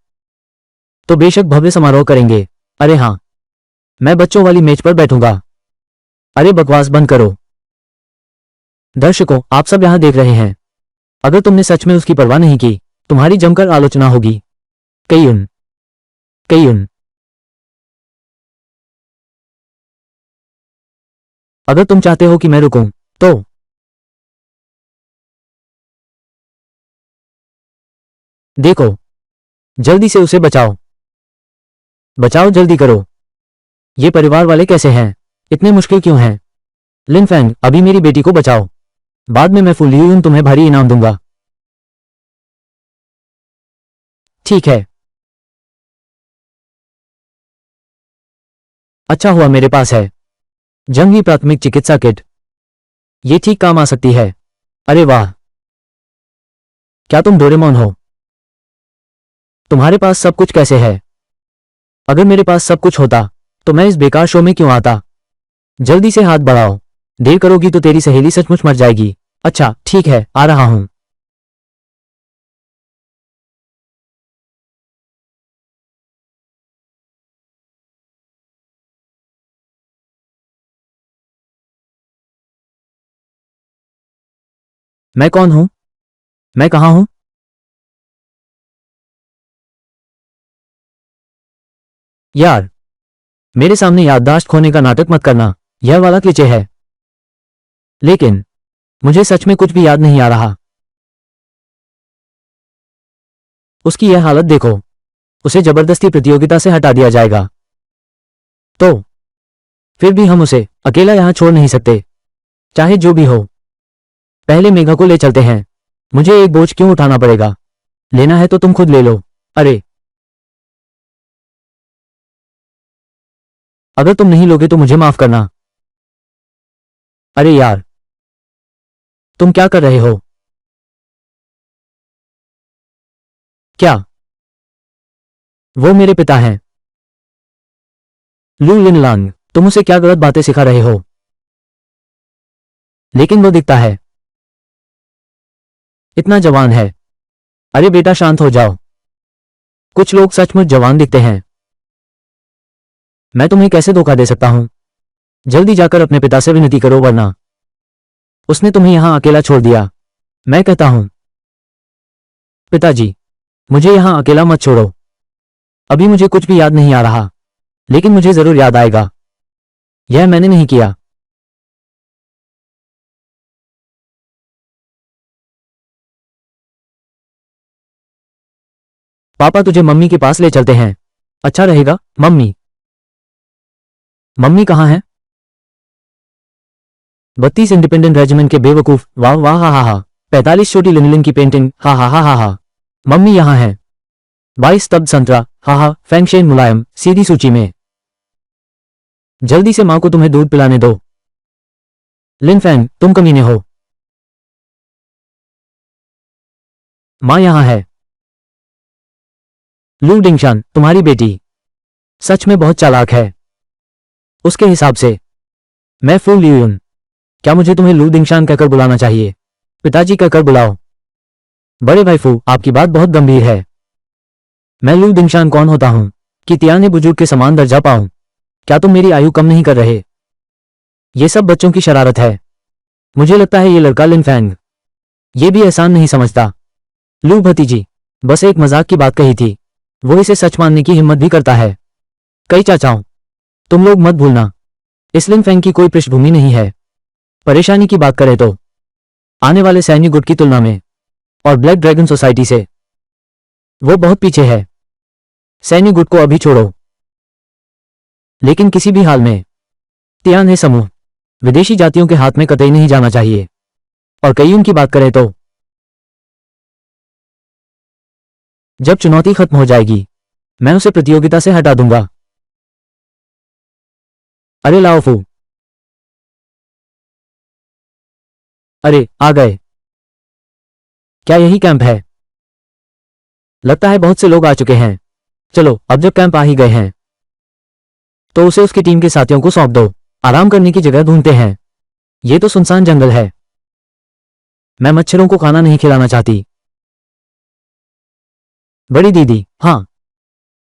तो बेशक भव्य समारोह करेंगे। अरे हाँ, मैं बच्चों वाली मेज पर बैठूंगा। अरे बकवास बंद करो। दर्शकों, आप सब यहां देख रहे हैं। अगर तुमने सच में उसकी परवाह नहीं की, तुम्हारी जमकर आलोचना होगी। कयून, कयून, अगर तुम चाहते हो कि मैं रुकूं, तो देखो, जल्दी से उसे बचाओ। बचाओ, जल्दी करो। ये परिवार वाले कैसे हैं? इतने मुश्किल क्यों हैं? लिन फेंग, अभी मेरी बेटी को बचाओ। बाद में मैं फुल यून तुम्हें भारी इनाम दूंगा। ठीक है। अच्छा हुआ मेरे पास है जंगी प्राथमिक चिकित्सा किट। ये ठीक काम आ सकती है। अरे वाह, क्या तुम डोरेमोन हो? तुम्हारे पास सब कुछ कैसे है? अगर मेरे पास सब कुछ होता तो मैं इस बेकार शो में क्यों आता? जल्दी से हाथ बढ़ाओ। देर करोगी तो तेरी सहेली सचमुच मर जाएगी। अच्छा ठीक है, आ रहा हूं। मैं कौन हूं? मैं कहां हूं? यार, मेरे सामने याददाश्त खोने का नाटक मत करना। यह वाला क्लिचे है। लेकिन मुझे सच में कुछ भी याद नहीं आ रहा। उसकी यह हालत देखो। उसे जबरदस्ती प्रतियोगिता से हटा दिया जाएगा। तो फिर भी हम उसे अकेला यहां छोड़ नहीं सकते। चाहे जो भी हो, पहले मेघा को ले चलते हैं। मुझे एक बोझ क्यों उठाना पड़ेगा? लेना है तो तुम खुद ले लो। अरे, अगर तुम नहीं लोगे तो मुझे माफ करना। अरे यार, तुम क्या कर रहे हो? क्या वो मेरे पिता हैं? लू लिनलांग, तुम उसे क्या गलत बातें सिखा रहे हो? लेकिन वो दिखता है इतना जवान है। अरे बेटा शांत हो जाओ। कुछ लोग सचमुच जवान दिखते हैं। मैं तुम्हें कैसे धोखा दे सकता हूं? जल्दी जाकर अपने पिता से विनती करो वरना उसने तुम्हें यहां अकेला छोड़ दिया। मैं कहता हूं पिताजी, मुझे यहां अकेला मत छोड़ो। अभी मुझे कुछ भी याद नहीं आ रहा, लेकिन मुझे जरूर याद आएगा। यह मैंने नहीं किया। पापा तुझे मम्मी के पास ले चलते हैं। अच्छा रहेगा। मम्मी? मम्मी कहाँ है? 32 इंडिपेंडेंट रेजिमेंट के बेवकूफ। वाह वाह हा हा हा। 45 छोटी लिनलिन की पेंटिंग। हा हा हा हा हा। मम्मी यहाँ है। 22 स्तब्ध संतरा। हा हा। फैंगशेन मुलायम सीधी सूची में। जल्दी से माँ को तुम्हें दूध पिलाने दो। लिन फैंग तुम कमीने हो। माँ यहाँ है। लू डिंगशान तुम्हारी बेटी सच में बहुत चालाक है। उसके हिसाब से मैं फू लियून। क्या मुझे तुम्हें लू दिंगशान कहकर बुलाना चाहिए? पिताजी कहकर बुलाओ। बड़े भाई फू, आपकी बात बहुत गंभीर है। मैं लू दिंगशान कौन होता हूं कि तियाने बुजुर्ग के समान दर्जा पाऊं? क्या तुम मेरी आयु कम नहीं कर रहे? ये सब बच्चों की शरारत है। मुझे लगता है ये लड़का लिन फैंग ये भी एहसान नहीं समझता। लू भतीजी, बस एक मजाक की बात कही थी। वो इसे सच मानने की हिम्मत भी करता है। कई चाचाओं, तुम लोग मत भूलना, इस लिन फैंग की कोई पृष्ठभूमि नहीं है। परेशानी की बात करें तो आने वाले सैन्य गुट की तुलना में और ब्लैक ड्रैगन सोसाइटी से वो बहुत पीछे है। सैन्य गुट को अभी छोड़ो, लेकिन किसी भी हाल में तियाने समूह विदेशी जातियों के हाथ में कतई नहीं जाना चाहिए। और कईयून की बात करें तो जब चुनौती खत्म हो जाएगी मैं उसे प्रतियोगिता से हटा दूंगा। अरे लाओ फू। अरे आ गए। क्या यही कैंप है? लगता है बहुत से लोग आ चुके हैं। चलो अब जब कैंप आ ही गए हैं तो उसे उसकी टीम के साथियों को सौंप दो। आराम करने की जगह ढूंढते हैं। ये तो सुनसान जंगल है। मैं मच्छरों को खाना नहीं खिलाना चाहती। बड़ी दीदी, हाँ,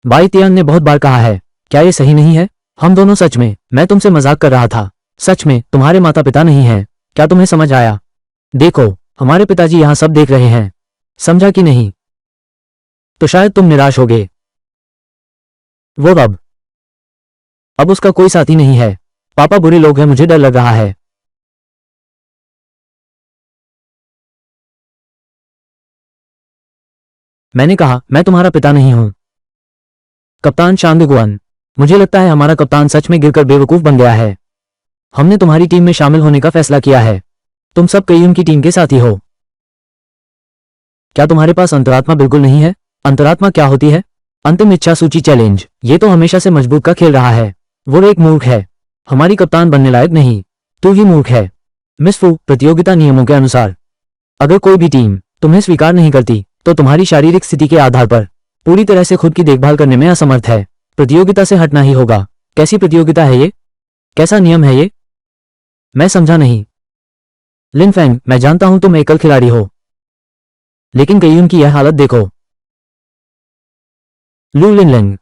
बाई तियान ने बहुत बार कहा है। क्या ये सही नहीं है? हम दोनों सच में, मैं तुमसे मजाक कर रहा था। सच में तुम्हारे माता पिता नहीं हैं। क्या तुम्हें समझ आया? देखो, हमारे पिताजी यहां सब देख रहे हैं। समझा कि नहीं? तो शायद तुम निराश होगे। वो अब उसका कोई साथी नहीं है। पापा बुरे लोग हैं, मुझे डर लग रहा है। मैंने कहा मैं तुम्हारा पिता नहीं हूं। कप्तान शांदुगुआन, मुझे लगता है हमारा कप्तान सच में गिरकर बेवकूफ बन गया है। हमने तुम्हारी टीम में शामिल होने का फैसला किया है। तुम सब कई उनकी टीम के साथी हो। क्या तुम्हारे पास अंतरात्मा बिल्कुल नहीं है? अंतरात्मा क्या होती है? अंतिम इच्छा सूची चैलेंज। ये तो हमेशा से मजबूत का खेल रहा है। वो एक मूर्ख है। हमारी कप्तान बनने लायक नहीं। तू ही मूर्ख है। मिस फू, प्रतियोगिता नियमों के अनुसार अगर कोई भी टीम तुम्हें स्वीकार नहीं करती तो तुम्हारी शारीरिक स्थिति के आधार पर पूरी तरह से खुद की देखभाल करने में असमर्थ है। प्रतियोगिता से हटना ही होगा। कैसी प्रतियोगिता है ये? कैसा नियम है ये? मैं समझा नहीं। लिन फैंग, मैं जानता हूं तुम एकल खिलाड़ी हो, लेकिन कईयून की यह हालत देखो। लू लिनलेंग,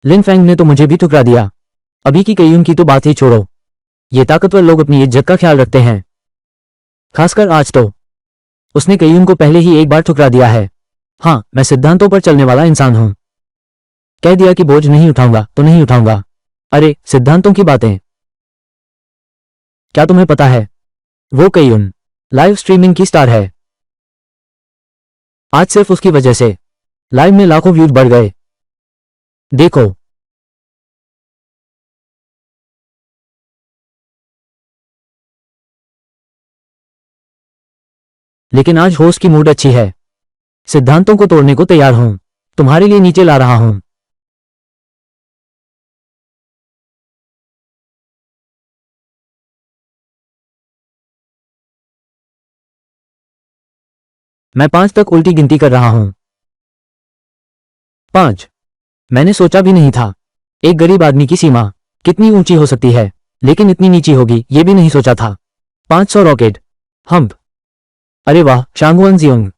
लिन फैंग ने तो मुझे भी ठुकरा दिया। अभी की कईयून की तो बात ही छोड़ो। ये ताकतवर लोग अपनी इज्जत का ख्याल रखते हैं, खासकर आज तो उसने कईयून को पहले ही एक बार ठुकरा दिया है। हाँ, मैं सिद्धांतों पर चलने वाला इंसान हूं। कह दिया कि बोझ नहीं उठाऊंगा तो नहीं उठाऊंगा। अरे सिद्धांतों की बातें। क्या तुम्हें पता है वो कईयून लाइव स्ट्रीमिंग की स्टार है। आज सिर्फ उसकी वजह से लाइव में लाखों व्यूज बढ़ गए। देखो, लेकिन आज होस्ट की मूड अच्छी है। सिद्धांतों को तोड़ने को तैयार हूं। तुम्हारे लिए नीचे ला रहा हूं। मैं 5 तक उल्टी गिनती कर रहा हूं। 5। मैंने सोचा भी नहीं था एक गरीब आदमी की सीमा कितनी ऊंची हो सकती है, लेकिन इतनी नीची होगी ये भी नहीं सोचा था। 500 रॉकेट हम्प। अरे वाह शांगुआन जियोंग।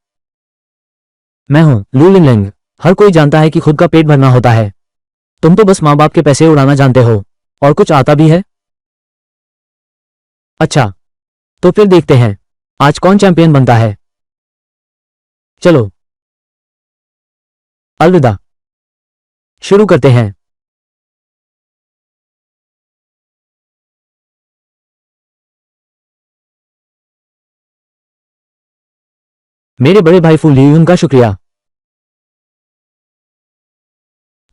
मैं हूं लू लिनलिंग। हर कोई जानता है कि खुद का पेट भरना होता है। तुम तो बस माँ बाप के पैसे उड़ाना जानते हो। और कुछ आता भी है? अच्छा, तो फिर देखते हैं आज कौन चैंपियन बनता है। चलो, अलविदा। शुरू करते हैं। मेरे बड़े भाई फू लियून का शुक्रिया।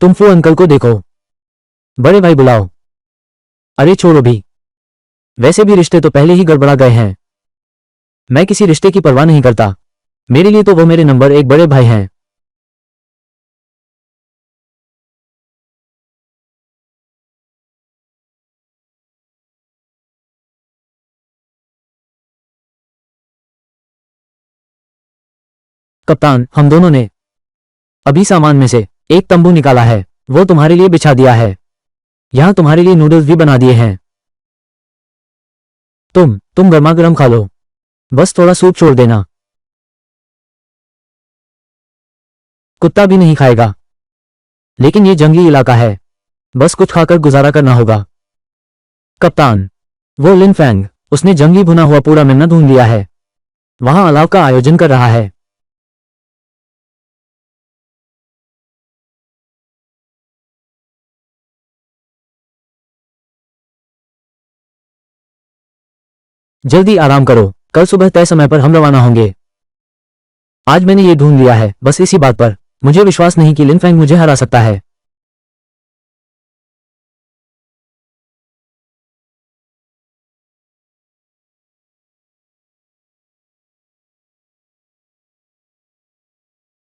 तुम फू अंकल को देखो। बड़े भाई बुलाओ। अरे छोड़ो भी। वैसे भी रिश्ते तो पहले ही गड़बड़ा गए हैं। मैं किसी रिश्ते की परवाह नहीं करता। मेरे लिए तो वो मेरे नंबर एक बड़े भाई हैं। कप्तान, हम दोनों ने अभी सामान में से एक तंबू निकाला है। वो तुम्हारे लिए बिछा दिया है। यहां तुम्हारे लिए नूडल्स भी बना दिए हैं। तुम गर्मा गर्म खा लो। बस थोड़ा सूप छोड़ देना। कुत्ता भी नहीं खाएगा। लेकिन ये जंगली इलाका है। बस कुछ खाकर गुजारा करना होगा। कप्तान, वो लिन फैंग, उसने जंगली भुना हुआ पूरा मेमना ढूंढ लिया है। वहां अलाव का आयोजन कर रहा है। जल्दी आराम करो। कल सुबह तय समय पर हम रवाना होंगे। आज मैंने ये ढूंढ लिया है, बस इसी बात पर मुझे विश्वास नहीं कि लिन फैंग मुझे हरा सकता है।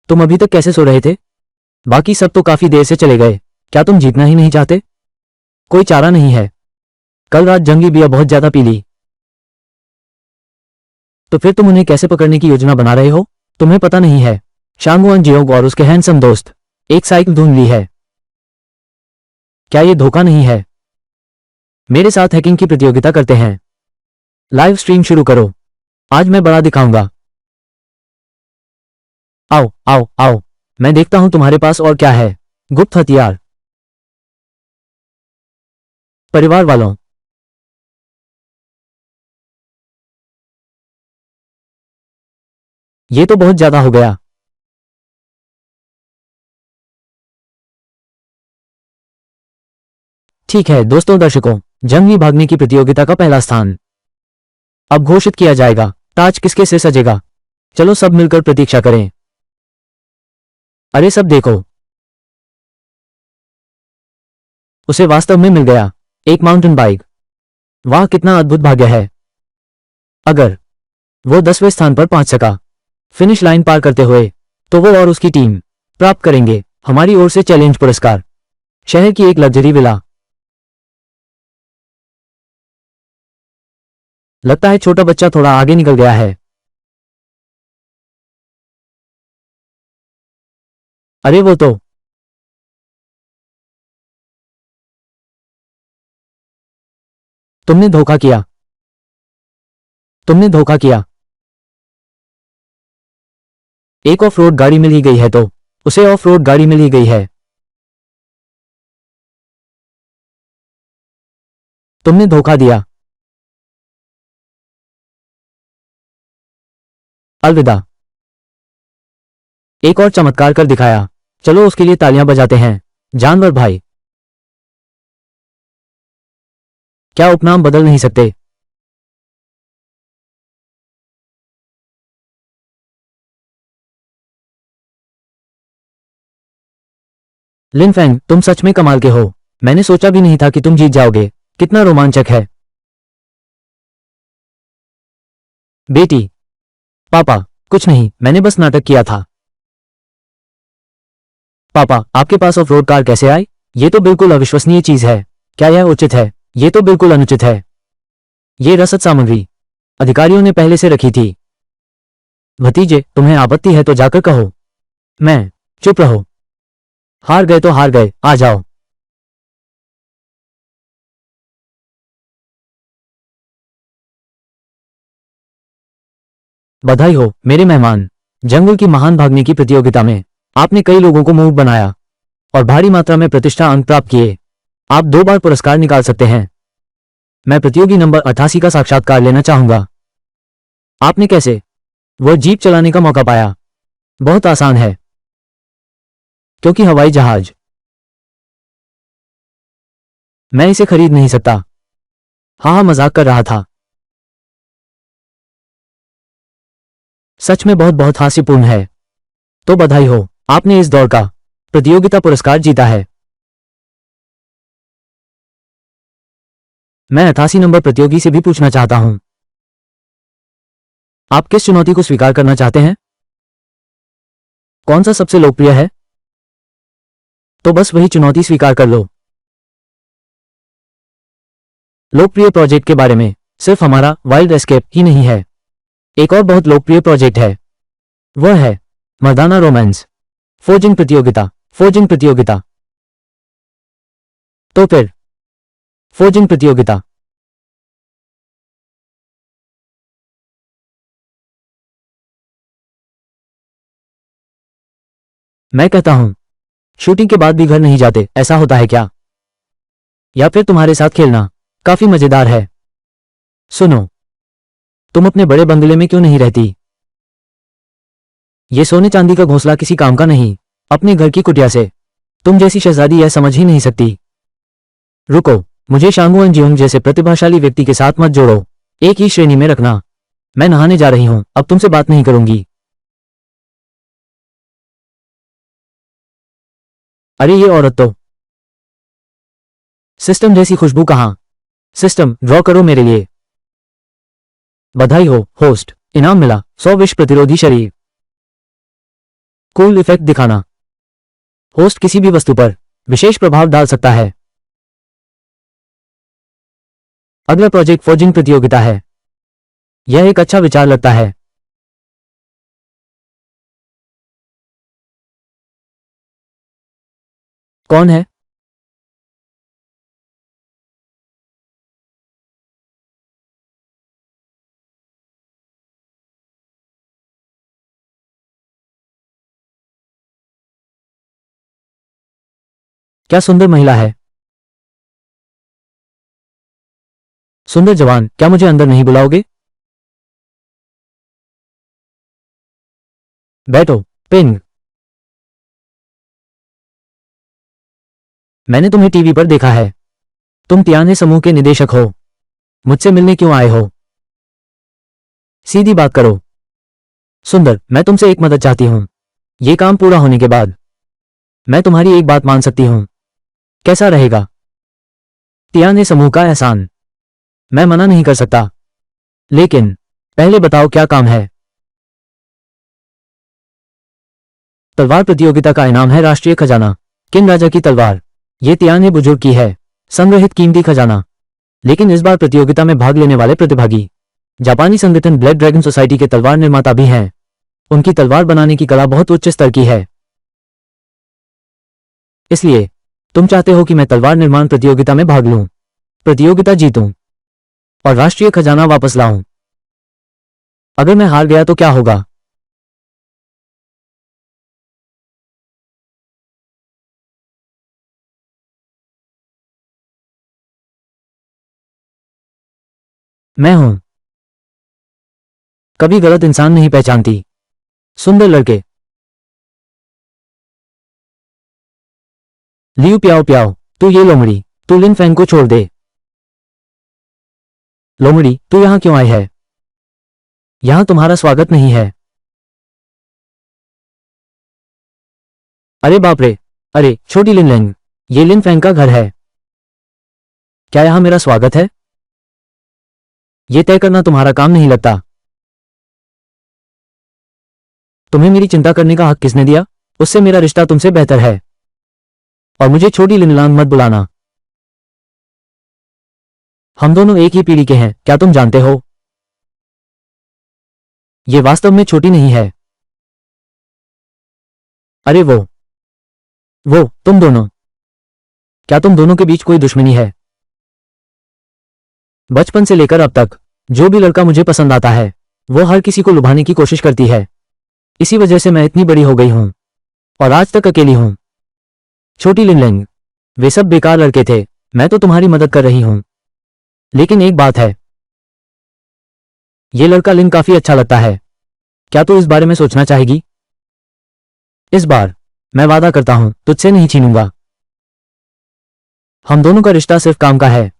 तुम अभी तक कैसे सो रहे थे? बाकी सब तो काफी देर से चले गए। क्या तुम जीतना ही नहीं चाहते? कोई चारा नहीं है। कल रात जंगली बिया बहुत ज्यादा पी ली। तो फिर तुम उन्हें कैसे पकड़ने की योजना बना रहे हो? तुम्हें पता नहीं है, शांगुआन जियोंग और उसके हैंडसम दोस्त एक साइकिल ढूंढ ली है। क्या ये धोखा नहीं है? मेरे साथ हैकिंग की प्रतियोगिता करते हैं। लाइव स्ट्रीम शुरू करो। आज मैं बड़ा दिखाऊंगा। आओ आओ आओ। मैं देखता हूं तुम्हारे पास और क्या है। गुप्त हथियार। परिवार वालों, ये तो बहुत ज्यादा हो गया। ठीक है दोस्तों दर्शकों, जंगली भागने की प्रतियोगिता का पहला स्थान अब घोषित किया जाएगा। ताज किसके से सजेगा? चलो सब मिलकर प्रतीक्षा करें। अरे सब देखो, उसे वास्तव में मिल गया। एक माउंटेन बाइक। वाह कितना अद्भुत भाग्य है। अगर वो 10वें स्थान पर पहुंच सका फिनिश लाइन पार करते हुए, तो वो और उसकी टीम प्राप्त करेंगे हमारी ओर से चैलेंज पुरस्कार, शहर की एक लग्जरी विला। लगता है छोटा बच्चा थोड़ा आगे निकल गया है। अरे वो तो तुमने धोखा किया। तुमने धोखा किया। एक ऑफ रोड गाड़ी मिल ही गई है तो उसे ऑफ रोड गाड़ी मिल ही गई है। तुमने धोखा दिया। अलविदा। एक और चमत्कार कर दिखाया। चलो उसके लिए तालियां बजाते हैं। जानवर भाई, क्या उपनाम बदल नहीं सकते? लिनफेंग, तुम सच में कमाल के हो। मैंने सोचा भी नहीं था कि तुम जीत जाओगे। कितना रोमांचक है। बेटी। पापा, कुछ नहीं, मैंने बस नाटक किया था। पापा, आपके पास ऑफ रोड कार कैसे आई? ये तो बिल्कुल अविश्वसनीय चीज है। क्या यह उचित है? ये तो बिल्कुल अनुचित है। ये रसद सामग्री अधिकारियों ने पहले से रखी थी। भतीजे, तुम्हें आपत्ति है तो जाकर कहो। मैं। चुप रहो। हार गए तो हार गए, आ जाओ। बधाई हो मेरे मेहमान। जंगल की महान भागने की प्रतियोगिता में आपने कई लोगों को मूर्ख बनाया और भारी मात्रा में प्रतिष्ठा अंक प्राप्त किए। आप 2 बार पुरस्कार निकाल सकते हैं। मैं प्रतियोगी नंबर 88 का साक्षात्कार लेना चाहूंगा। आपने कैसे वह जीप चलाने का मौका पाया? बहुत आसान है, क्योंकि हवाई जहाज। मैं इसे खरीद नहीं सकता। हाँ, मजाक कर रहा था। सच में बहुत बहुत हास्यपूर्ण है। तो बधाई हो, आपने इस दौड़ का प्रतियोगिता पुरस्कार जीता है। मैं 88 नंबर प्रतियोगी से भी पूछना चाहता हूं, आप किस चुनौती को स्वीकार करना चाहते हैं? कौन सा सबसे लोकप्रिय है? तो बस वही चुनौती स्वीकार कर लो। लोकप्रिय प्रोजेक्ट के बारे में सिर्फ हमारा वाइल्ड एस्केप ही नहीं है। एक और बहुत लोकप्रिय प्रोजेक्ट है, वह है मर्दाना रोमांस। फोर्जिंग प्रतियोगिता। फोर्जिंग प्रतियोगिता। तो फिर फोर्जिंग प्रतियोगिता। मैं कहता हूं, शूटिंग के बाद भी घर नहीं जाते, ऐसा होता है क्या? या फिर तुम्हारे साथ खेलना काफी मजेदार है। सुनो, तुम अपने बड़े बंगले में क्यों नहीं रहती? ये सोने चांदी का घोंसला किसी काम का नहीं। अपने घर की कुटिया से तुम जैसी शहजादी यह समझ ही नहीं सकती। रुको, मुझे शांगुअन जियोंग जैसे प्रतिभाशाली व्यक्ति के साथ मत जोड़ो। एक ही श्रेणी में रखना। मैं नहाने जा रही हूं, अब तुमसे बात नहीं करूंगी। अरे ये औरत तो। सिस्टम जैसी खुशबू कहां? सिस्टम, ड्रॉ करो मेरे लिए। बधाई हो होस्ट, इनाम मिला 100 विष प्रतिरोधी शरीर। कूल इफेक्ट दिखाना। होस्ट किसी भी वस्तु पर विशेष प्रभाव डाल सकता है। अगला प्रोजेक्ट फोर्जिंग प्रतियोगिता है। यह एक अच्छा विचार लगता है। कौन है? क्या सुंदर महिला है। सुंदर जवान, क्या मुझे अंदर नहीं बुलाओगे? बैठो। पिंग। मैंने तुम्हें टीवी पर देखा है। तुम तियाने समूह के निदेशक हो। मुझसे मिलने क्यों आए हो? सीधी बात करो। सुंदर, मैं तुमसे एक मदद चाहती हूं। ये काम पूरा होने के बाद मैं तुम्हारी एक बात मान सकती हूं। कैसा रहेगा? तियाने समूह का एहसान मैं मना नहीं कर सकता, लेकिन पहले बताओ क्या काम है? तलवार प्रतियोगिता का इनाम है राष्ट्रीय खजाना। किन राजा की तलवार? ये तियाने बुजुर्ग की है। संग्रहित कीमती खजाना। लेकिन इस बार प्रतियोगिता में भाग लेने वाले प्रतिभागी जापानी संगठन ब्लैक ड्रैगन सोसाइटी के तलवार निर्माता भी हैं। उनकी तलवार बनाने की कला बहुत उच्च स्तर की है। इसलिए तुम चाहते हो कि मैं तलवार निर्माण प्रतियोगिता में भाग लूं, प्रतियोगिता जीतूं और राष्ट्रीय खजाना वापस लाऊं। अगर मैं हार गया तो क्या होगा? मैं हूं। कभी गलत इंसान नहीं पहचानती। सुंदर लड़के। लियू प्याओ प्याओ, तू ये लोमड़ी, तू लिन फैंग को छोड़ दे। लोमड़ी, तू यहां क्यों आई है? यहां तुम्हारा स्वागत नहीं है। अरे बाप रे। अरे छोटी लिन लेंग, ये लिन फैंग का घर है। क्या यहां मेरा स्वागत है? ये तय करना तुम्हारा काम नहीं लगता। तुम्हें मेरी चिंता करने का हक किसने दिया? उससे मेरा रिश्ता तुमसे बेहतर है। और मुझे छोटी लिनलांग मत बुलाना। हम दोनों एक ही पीढ़ी के हैं, क्या तुम जानते हो? ये वास्तव में छोटी नहीं है। अरे वो तुम दोनों। क्या तुम दोनों के बीच कोई दुश्मनी है? बचपन से लेकर अब तक जो भी लड़का मुझे पसंद आता है वो हर किसी को लुभाने की कोशिश करती है। इसी वजह से मैं इतनी बड़ी हो गई हूं और आज तक अकेली हूं। छोटी लिनलिंग, वे सब बेकार लड़के थे, मैं तो तुम्हारी मदद कर रही हूं। लेकिन एक बात है, ये लड़का लिन काफी अच्छा लगता है। क्या तू इस बारे में सोचना चाहेगी? इस बार मैं वादा करता हूं, तुझसे नहीं छीनूंगा। हम दोनों का रिश्ता सिर्फ काम का है।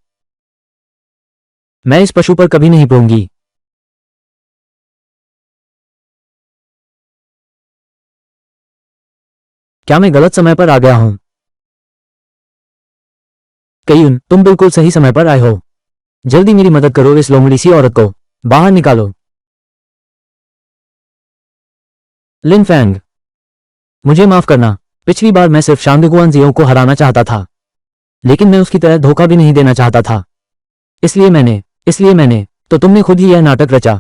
मैं इस पशु पर कभी नहीं बोऊंगी। क्या मैं गलत समय पर आ गया हूं? कयुन, तुम बिल्कुल सही समय पर आए हो। जल्दी मेरी मदद करो, इस लोमड़ी सी औरत को बाहर निकालो। लिन फैंग, मुझे माफ करना। पिछली बार मैं सिर्फ शांगगुआन जियो को हराना चाहता था, लेकिन मैं उसकी तरह धोखा भी नहीं देना चाहता था। इसलिए मैंने तो तुमने खुद ही यह नाटक रचा,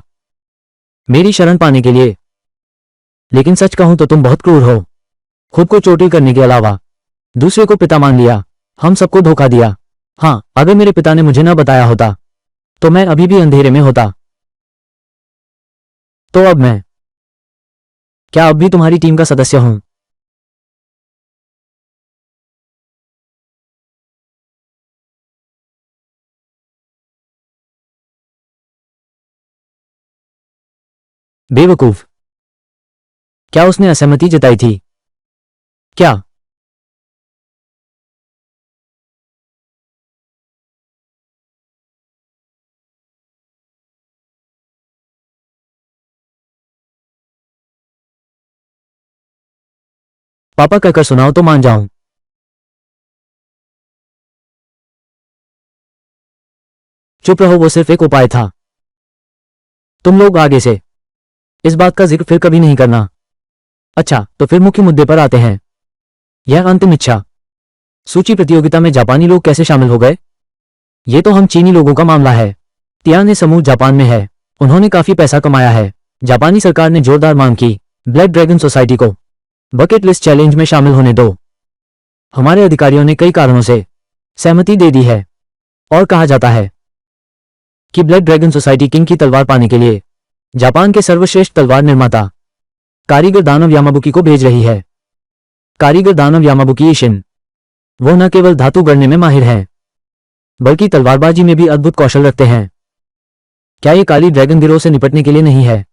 मेरी शरण पाने के लिए। लेकिन सच कहूं तो तुम बहुत क्रूर हो। खुद को चोटिल करने के अलावा दूसरे को पिता मान लिया, हम सबको धोखा दिया। हाँ, अगर मेरे पिता ने मुझे न बताया होता तो मैं अभी भी अंधेरे में होता। तो अब मैं क्या अब भी तुम्हारी टीम का सदस्य हूं? बेवकूफ, क्या उसने असहमति जताई थी? क्या? पापा कहकर सुनाओ तो मान जाऊं। चुप रहो, वो सिर्फ एक उपाय था। तुम लोग आगे से इस बात का जिक्र फिर कभी नहीं करना। अच्छा, तो फिर मुख्य मुद्दे पर आते हैं। यह अंतिम इच्छा सूची प्रतियोगिता में जापानी लोग कैसे शामिल हो गए? ये तो हम चीनी लोगों का मामला है। तियाने समूह जापान में है, उन्होंने काफी पैसा कमाया है। जापानी सरकार ने जोरदार मांग की, ब्लैक ड्रैगन सोसाइटी को बकेट लिस्ट चैलेंज में शामिल होने दो। हमारे अधिकारियों ने कई कारणों से सहमति दे दी है और कहा जाता है कि ब्लैक ड्रैगन सोसाइटी किंग की तलवार पाने के लिए जापान के सर्वश्रेष्ठ तलवार निर्माता कारीगर दानव यामाबुकी को भेज रही है। कारीगर दानव यामाबुकी ईशिन, वो न केवल धातु गढ़ने में माहिर हैं, बल्कि तलवारबाजी में भी अद्भुत कौशल रखते हैं। क्या ये काली ड्रैगन गिरोह से निपटने के लिए नहीं है?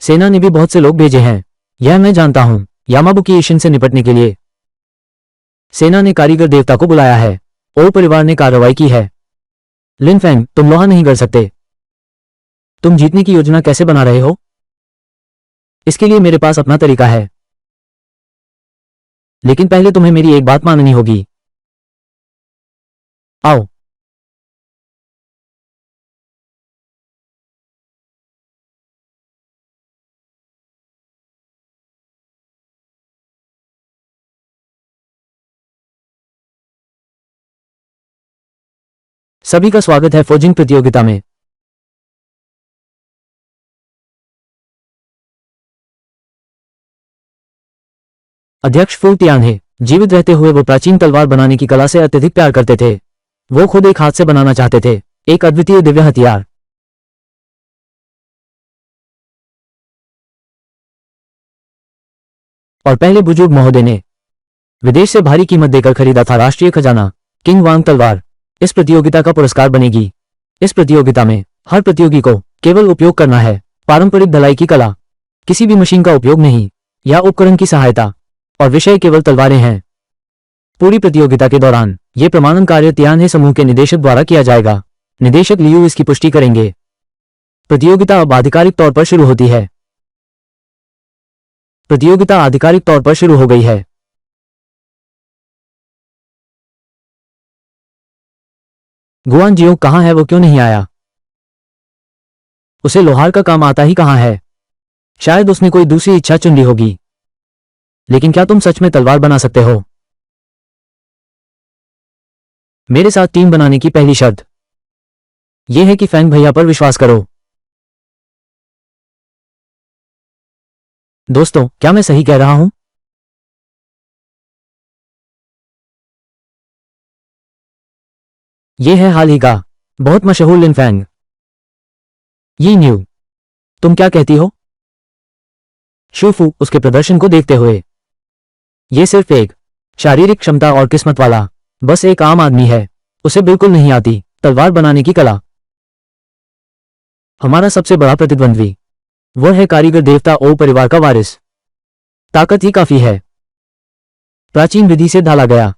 सेना ने भी बहुत से लोग भेजे हैं, यह मैं जानता हूं। यामाबुकी ईशिन से निपटने के लिए सेना ने कारीगर देवता को बुलाया है और परिवार ने कार्रवाई की है। लिन फैंग, तुम लोहा नहीं कर सकते। तुम जीतने की योजना कैसे बना रहे हो? इसके लिए मेरे पास अपना तरीका है, लेकिन पहले तुम्हें मेरी एक बात माननी होगी। आओ। सभी का स्वागत है फोर्जिंग प्रतियोगिता में। अध्यक्ष फू तियान्हे, जीवित रहते हुए वो प्राचीन तलवार बनाने की कला से अत्यधिक प्यार करते थे। वो खुद एक हाथ से बनाना चाहते थे, एक अद्वितीय दिव्य हथियार। और पहले बुजुर्ग महोदय ने विदेश से भारी कीमत देकर खरीदा था राष्ट्रीय खजाना, किंग वांग तलवार। इस प्रतियोगिता का पुरस्कार बनेगी। इस प्रतियोगिता में हर प्रतियोगी को केवल उपयोग करना है पारंपरिक धलाई की कला, किसी भी मशीन का उपयोग नहीं या उपकरण की सहायता, और विषय केवल तलवारें हैं। पूरी प्रतियोगिता के दौरान ये प्रमाणन कार्य तियान्हे समूह के निदेशक द्वारा किया जाएगा। निदेशक लियू इसकी पुष्टि करेंगे। प्रतियोगिता अब आधिकारिक तौर पर शुरू होती है। प्रतियोगिता आधिकारिक तौर पर शुरू हो गई है। गुआन जियो कहाँ है? वो क्यों नहीं आया? उसे लोहार का काम आता ही कहाँ है? शायद उसने कोई दूसरी इच्छा चुन ली होगी। लेकिन क्या तुम सच में तलवार बना सकते हो? मेरे साथ टीम बनाने की पहली शर्त यह है कि फैंग भैया पर विश्वास करो। दोस्तों, क्या मैं सही कह रहा हूं? यह है हाल ही का बहुत मशहूर लिन फैंग। यी न्यू तुम क्या कहती हो? शूफू उसके प्रदर्शन को देखते हुए, ये सिर्फ एक शारीरिक क्षमता और किस्मत वाला बस एक आम आदमी है। उसे बिल्कुल नहीं आती तलवार बनाने की कला। हमारा सबसे बड़ा प्रतिद्वंद्वी वह है कारीगर देवता ओ परिवार का वारिस। ताकत ही काफी है। प्राचीन विधि से ढाला गया,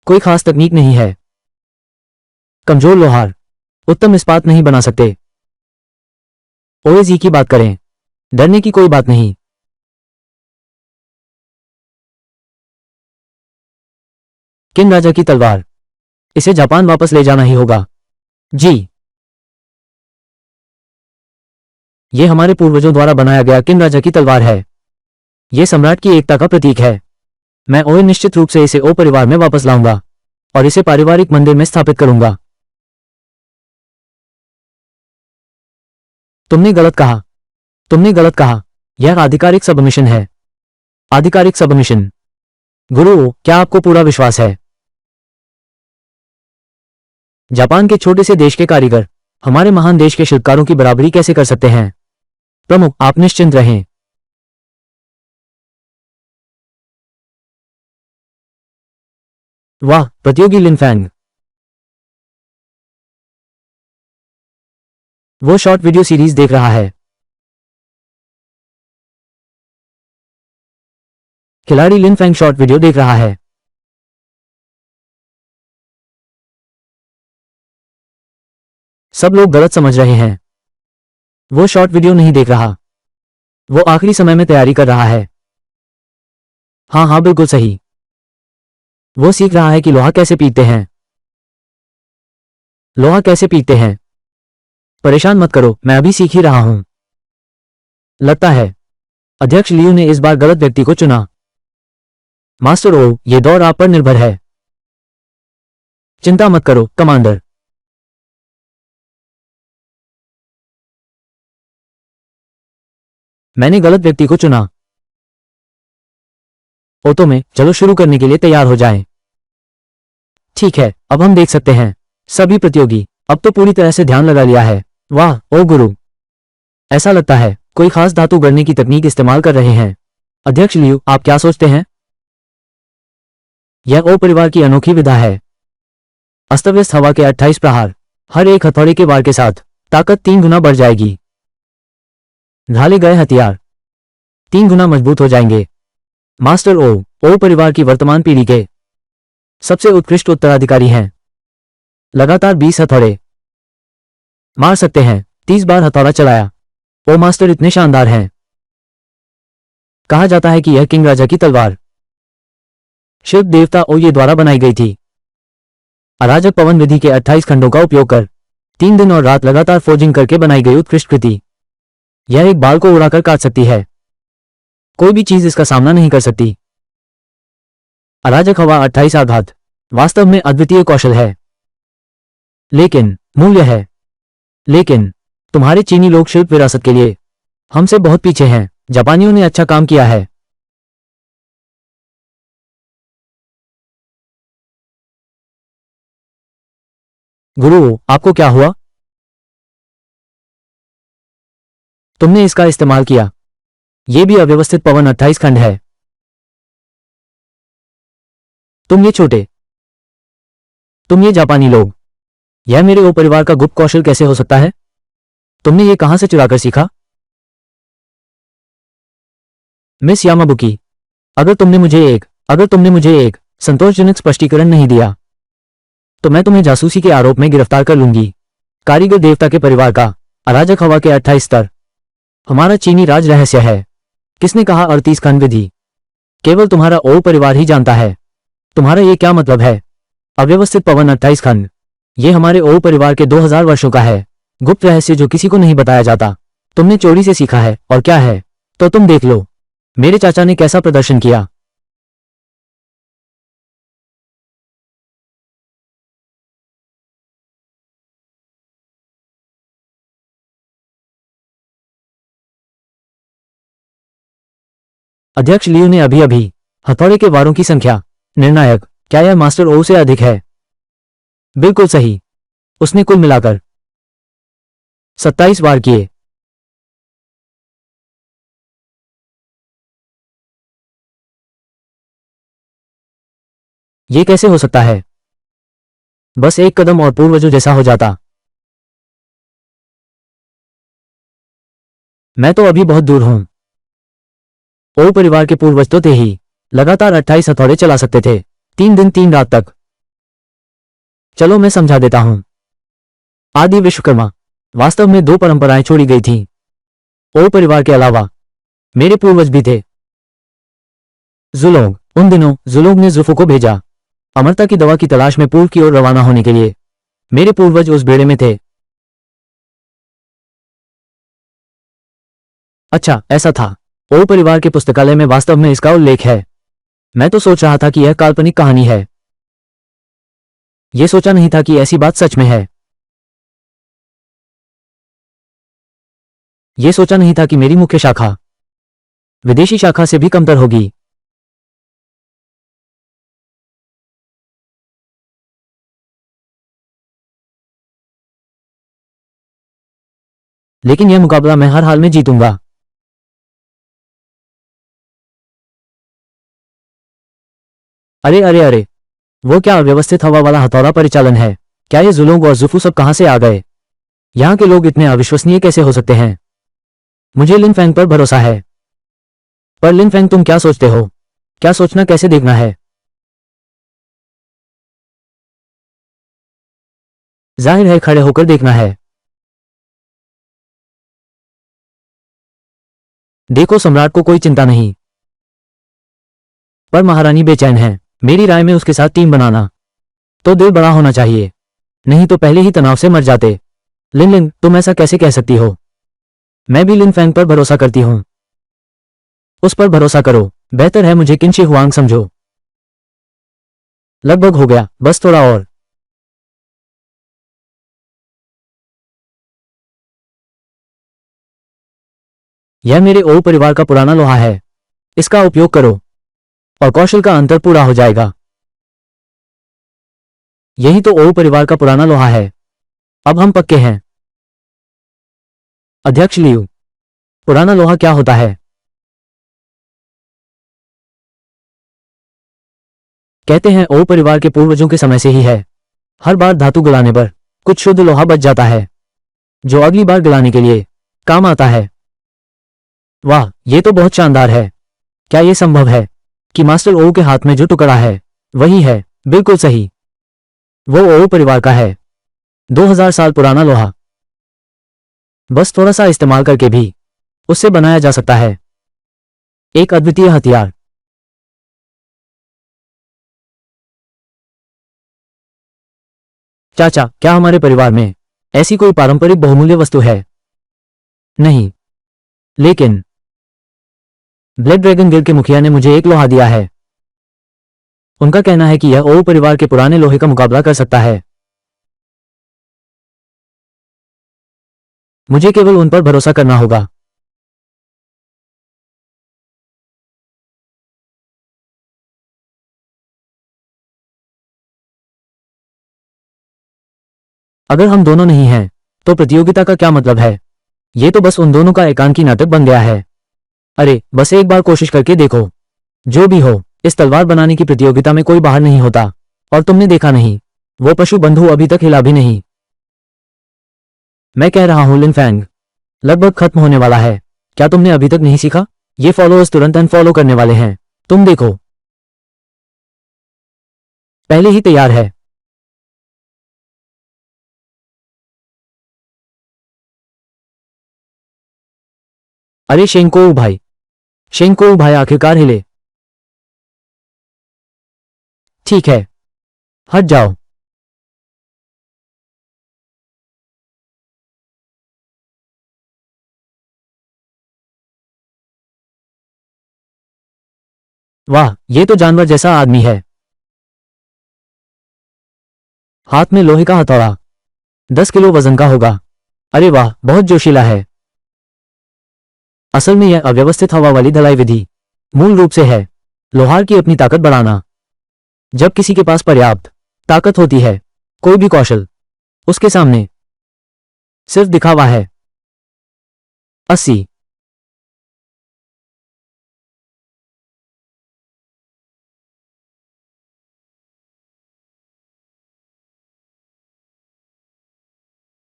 कोई खास तकनीक नहीं है। कमजोर लोहार उत्तम इस्पात नहीं बना सकते। ओएजी की बात करें, डरने की कोई बात नहीं। किन राजा की तलवार, इसे जापान वापस ले जाना ही होगा। जी, यह हमारे पूर्वजों द्वारा बनाया गया किन राजा की तलवार है। यह सम्राट की एकता का प्रतीक है। मैं ओए निश्चित रूप से इसे ओ परिवार में वापस लाऊंगा और इसे पारिवारिक मंदिर में स्थापित करूंगा। तुमने गलत कहा, तुमने गलत कहा। यह आधिकारिक सबमिशन है। आधिकारिक सबमिशन। गुरु, क्या आपको पूरा विश्वास है? जापान के छोटे से देश के कारीगर हमारे महान देश के शिल्पकारों की बराबरी कैसे कर सकते हैं? प्रमुख, आप निश्चिंत रहें। वाह, प्रतियोगी लिनफैंग। वो शॉर्ट वीडियो सीरीज देख रहा है। खिलाड़ी लिनफैंग शॉर्ट वीडियो देख रहा है। सब लोग गलत समझ रहे हैं। वो शॉर्ट वीडियो नहीं देख रहा। वो आखिरी समय में तैयारी कर रहा है। हाँ हाँ, बिल्कुल सही। वो सीख रहा है कि लोहा कैसे पीटते हैं। लोहा कैसे पीटते हैं। परेशान मत करो, मैं अभी सीख ही रहा हूं। लगता है अध्यक्ष लियू ने इस बार गलत व्यक्ति को चुना। मास्टर ओ, ये दौर आप पर निर्भर है। चिंता मत करो कमांडर। मैंने गलत व्यक्ति को चुना। ओतो में, चलो शुरू करने के लिए तैयार हो जाएं। ठीक है, अब हम देख सकते हैं। सभी प्रतियोगी अब तो पूरी तरह से ध्यान लगा लिया है। वाह ओ गुरु, ऐसा लगता है कोई खास धातु गढ़ने की तकनीक इस्तेमाल कर रहे हैं। अध्यक्ष लियू, आप क्या सोचते हैं? यह ओ परिवार की अनोखी विधा है। अस्तव्यस्त हवा के 28 प्रहार, हर एक हथौड़े के वार के साथ ताकत 3 गुना बढ़ जाएगी। ढाले गए हथियार 3 गुना मजबूत हो जाएंगे। मास्टर ओ परिवार की वर्तमान पीढ़ी के सबसे उत्कृष्ट उत्तराधिकारी हैं। लगातार 20 हथौड़े मार सकते हैं। 30 बार हथौड़ा चलाया। ओ मास्टर इतने शानदार हैं। कहा जाता है कि यह किंग राजा की तलवार शिल्प देवता ओये द्वारा बनाई गई थी। अराजक पवन विधि के 28 खंडों का उपयोग कर 3 दिन और रात लगातार फोर्जिंग करके बनाई गई उत्कृष्ट कृति। यह एक बाल को उड़ाकर काट सकती है। कोई भी चीज इसका सामना नहीं कर सकती। अराजक हवा 28 आघात वास्तव में अद्वितीय कौशल है। लेकिन मूल्य है। लेकिन तुम्हारे चीनी लोग शिल्प विरासत के लिए हमसे बहुत पीछे हैं। जापानियों ने अच्छा काम किया है। गुरु, आपको क्या हुआ? तुमने इसका इस्तेमाल किया। यह भी अव्यवस्थित पवन 28 खंड है। तुम ये छोटे, तुम ये जापानी लोग, यह मेरे ओ परिवार का गुप्त कौशल कैसे हो सकता है? तुमने ये कहां से चुराकर सीखा? मिस यामाबुकी, अगर तुमने मुझे एक संतोषजनक स्पष्टीकरण नहीं दिया तो मैं तुम्हें जासूसी के आरोप में गिरफ्तार कर लूंगी। कारीगर देवता के परिवार का अराजक हवा के 28 स्तर हमारा चीनी राज रहस्य है। किसने कहा 38 खंड विधि? केवल तुम्हारा ओ परिवार ही जानता है। तुम्हारा ये क्या मतलब है? अव्यवस्थित पवन 28 खंड, ये हमारे ओ परिवार के 2000 वर्षों का है। गुप्त रहस्य जो किसी को नहीं बताया जाता। तुमने चोरी से सीखा है और क्या है? तो तुम देख लो मेरे चाचा ने कैसा प्रदर्शन किया। अध्यक्ष लियू ने अभी अभी हथौड़े के वारों की संख्या निर्णायक, क्या यह मास्टर ओ से अधिक है? बिल्कुल सही। उसने कुल मिलाकर 27 वार किए। ये कैसे हो सकता है? बस एक कदम और पूर्वजों जैसा हो जाता। मैं तो अभी बहुत दूर हूं। ओ परिवार के पूर्वज तो थे ही। लगातार 28 हथौड़े चला सकते थे, 3 दिन 3 रात तक। चलो मैं समझा देता हूं। आदि विश्वकर्मा। वास्तव में 2 परंपराएं छोड़ी गई थीं। ओ परिवार के अलावा मेरे पूर्वज भी थे। जुलोंग। उन दिनों जुलोंग ने जुफू को भेजा, अमरता की दवा की तलाश में पूर्व की ओर रवाना होने के लिए। मेरे पूर्वज उस बेड़े में थे। अच्छा, ऐसा था। ओ परिवार के पुस्तकालय में वास्तव में इसका उल्लेख है। मैं तो सोच रहा था कि यह काल्पनिक कहानी है। यह सोचा नहीं था कि ऐसी बात सच में है। यह सोचा नहीं था कि मेरी मुख्य शाखा विदेशी शाखा से भी कमतर होगी। लेकिन यह मुकाबला मैं हर हाल में जीतूंगा। अरे अरे अरे, वो क्या अव्यवस्थित हवा वाला हथौड़ा परिचालन है? क्या ये जुलोंग और जुफू सब कहां से आ गए? यहाँ के लोग इतने अविश्वसनीय कैसे हो सकते हैं? मुझे लिन फैंग पर भरोसा है। पर लिन फैंग, तुम क्या सोचते हो? क्या सोचना कैसे देखना है? जाहिर है खड़े होकर देखना है। देखो सम्राट को कोई चिंता नहीं, पर महारानी बेचैन है। मेरी राय में उसके साथ टीम बनाना। तो दिल बड़ा होना चाहिए, नहीं तो पहले ही तनाव से मर जाते। लिन लिन, तुम ऐसा कैसे कह सकती हो? मैं भी लिन फैंग पर भरोसा करती हूँ। उस पर भरोसा करो। बेहतर है मुझे किन शी हुआंग समझो। लगभग हो गया, बस थोड़ा और। यह मेरे ओ परिवार का पुराना लोहा है। इसका उपयोग करो और कौशल का अंतर पूरा हो जाएगा। यही तो ओ परिवार का पुराना लोहा है। अब हम पक्के हैं। अध्यक्ष लियू, पुराना लोहा क्या होता है? कहते हैं ओ परिवार के पूर्वजों के समय से ही है। हर बार धातु गलाने पर कुछ शुद्ध लोहा बच जाता है, जो अगली बार गलाने के लिए काम आता है। वाह, ये तो बहुत शानदार है। क्या यह संभव है कि मास्टर ओ के हाथ में जो टुकड़ा है वही है? बिल्कुल सही, वो ओ परिवार का है। 2000 साल पुराना लोहा, बस थोड़ा सा इस्तेमाल करके भी उससे बनाया जा सकता है। एक अद्वितीय हथियार। चाचा, क्या हमारे परिवार में ऐसी कोई पारंपरिक बहुमूल्य वस्तु है? नहीं, लेकिन ब्लैक ड्रैगन गिल्ड के मुखिया ने मुझे एक लोहा दिया है। उनका कहना है कि यह ओ परिवार के पुराने लोहे का मुकाबला कर सकता है। मुझे केवल उन पर भरोसा करना होगा। अगर हम दोनों नहीं हैं, तो प्रतियोगिता का क्या मतलब है? ये तो बस उन दोनों का एकांकी नाटक बन गया है। अरे, बस एक बार कोशिश करके देखो। जो भी हो, इस तलवार बनाने की प्रतियोगिता में कोई बाहर नहीं होता। और तुमने देखा नहीं, वो पशु बंधु अभी तक हिला भी नहीं। मैं कह रहा हूं लिन फैंग, लगभग खत्म होने वाला है। क्या तुमने अभी तक नहीं सीखा? ये फॉलोअर्स तुरंत अनफॉलो करने वाले हैं। तुम देखो, पहले ही तैयार है। अरे शेंको भाई, शेंको भाई आखिरकार हिले। ठीक है, हट जाओ। वाह, ये तो जानवर जैसा आदमी है। हाथ में लोहे का हथौड़ा, 10 किलो वजन का होगा। अरे वाह, बहुत जोशीला है। असल में यह अव्यवस्थित हवा वाली धलाई विधि मूल रूप से है लोहार की अपनी ताकत बढ़ाना। जब किसी के पास पर्याप्त ताकत होती है, कोई भी कौशल उसके सामने सिर्फ दिखावा है। 80।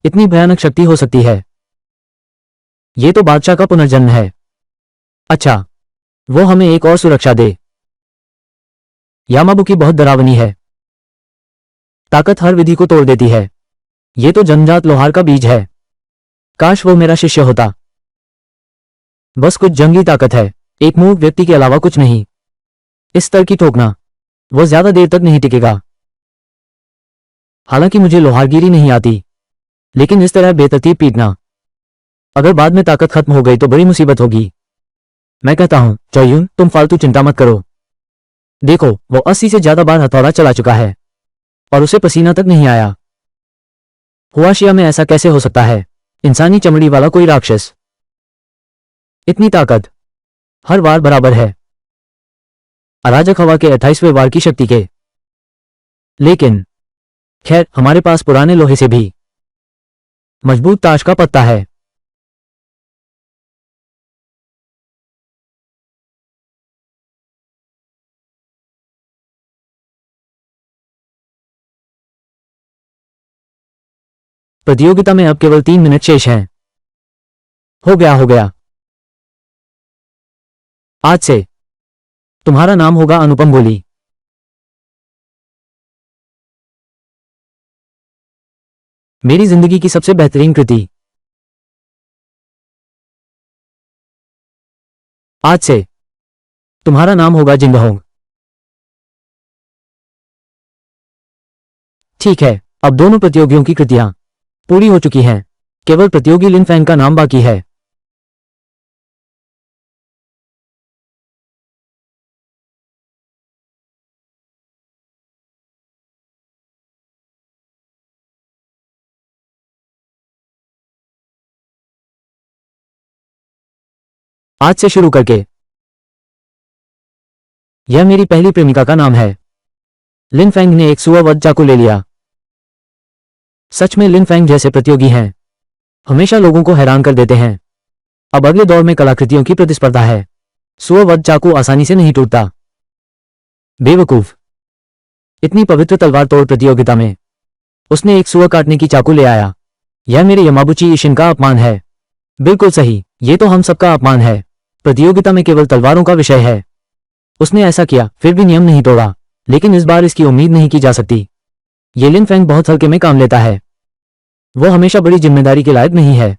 इतनी भयानक शक्ति हो सकती है। ये तो बादशाह का पुनर्जन्म है। अच्छा, वो हमें एक और सुरक्षा दे। यामाबुकी बहुत डरावनी है। ताकत हर विधि को तोड़ देती है। ये तो जन्मजात लोहार का बीज है। काश वो मेरा शिष्य होता। बस कुछ जंगली ताकत है, एक मूर्ख व्यक्ति के अलावा कुछ नहीं। इस स्तर की ठोकना, वो ज्यादा देर तक नहीं टिकेगा। हालांकि मुझे लोहारगिरी नहीं आती, लेकिन इस तरह बेतरतीब पीटना, अगर बाद में ताकत खत्म हो गई तो बड़ी मुसीबत होगी। मैं कहता हूं चौयून, तुम फालतू चिंता मत करो। देखो, वो 80 से ज्यादा बार हथौड़ा चला चुका है और उसे पसीना तक नहीं आया। हुआशिया में ऐसा कैसे हो सकता है? इंसानी चमड़ी वाला कोई राक्षस। इतनी ताकत, हर वार बराबर है अराजक हवा के 28वें वार की शक्ति के। लेकिन खैर, हमारे पास पुराने लोहे से भी मजबूत ताश का पत्ता है। प्रतियोगिता में अब केवल 3 मिनट शेष हैं। हो गया हो गया। आज से तुम्हारा नाम होगा अनुपम बोली। मेरी जिंदगी की सबसे बेहतरीन कृति। आज से तुम्हारा नाम होगा जिंगहोंग। ठीक है, अब दोनों प्रतियोगियों की कृतियां पूरी हो चुकी हैं। केवल प्रतियोगी लिन फैंग का नाम बाकी है। आज से शुरू करके यह मेरी पहली प्रेमिका का नाम है। लिन फैंग ने एक सुअवध चाकू ले लिया। सच में लिन फैंग जैसे प्रतियोगी हैं, हमेशा लोगों को हैरान कर देते हैं। अब अगले दौर में कलाकृतियों की प्रतिस्पर्धा है। सुअवध चाकू आसानी से नहीं टूटता। बेवकूफ, इतनी पवित्र तलवार तोड़ प्रतियोगिता में उसने एक सुअर काटने की चाकू ले आया। यह मेरे यमाबुची ईशिन का अपमान है। बिल्कुल सही, ये तो हम सबका अपमान है। प्रतियोगिता में केवल तलवारों का विषय है। उसने ऐसा किया, फिर भी नियम नहीं तोड़ा। लेकिन इस बार इसकी उम्मीद नहीं की जा सकती। ये लिन फैंग बहुत हल्के में काम लेता है। वो हमेशा बड़ी जिम्मेदारी के लायक नहीं है।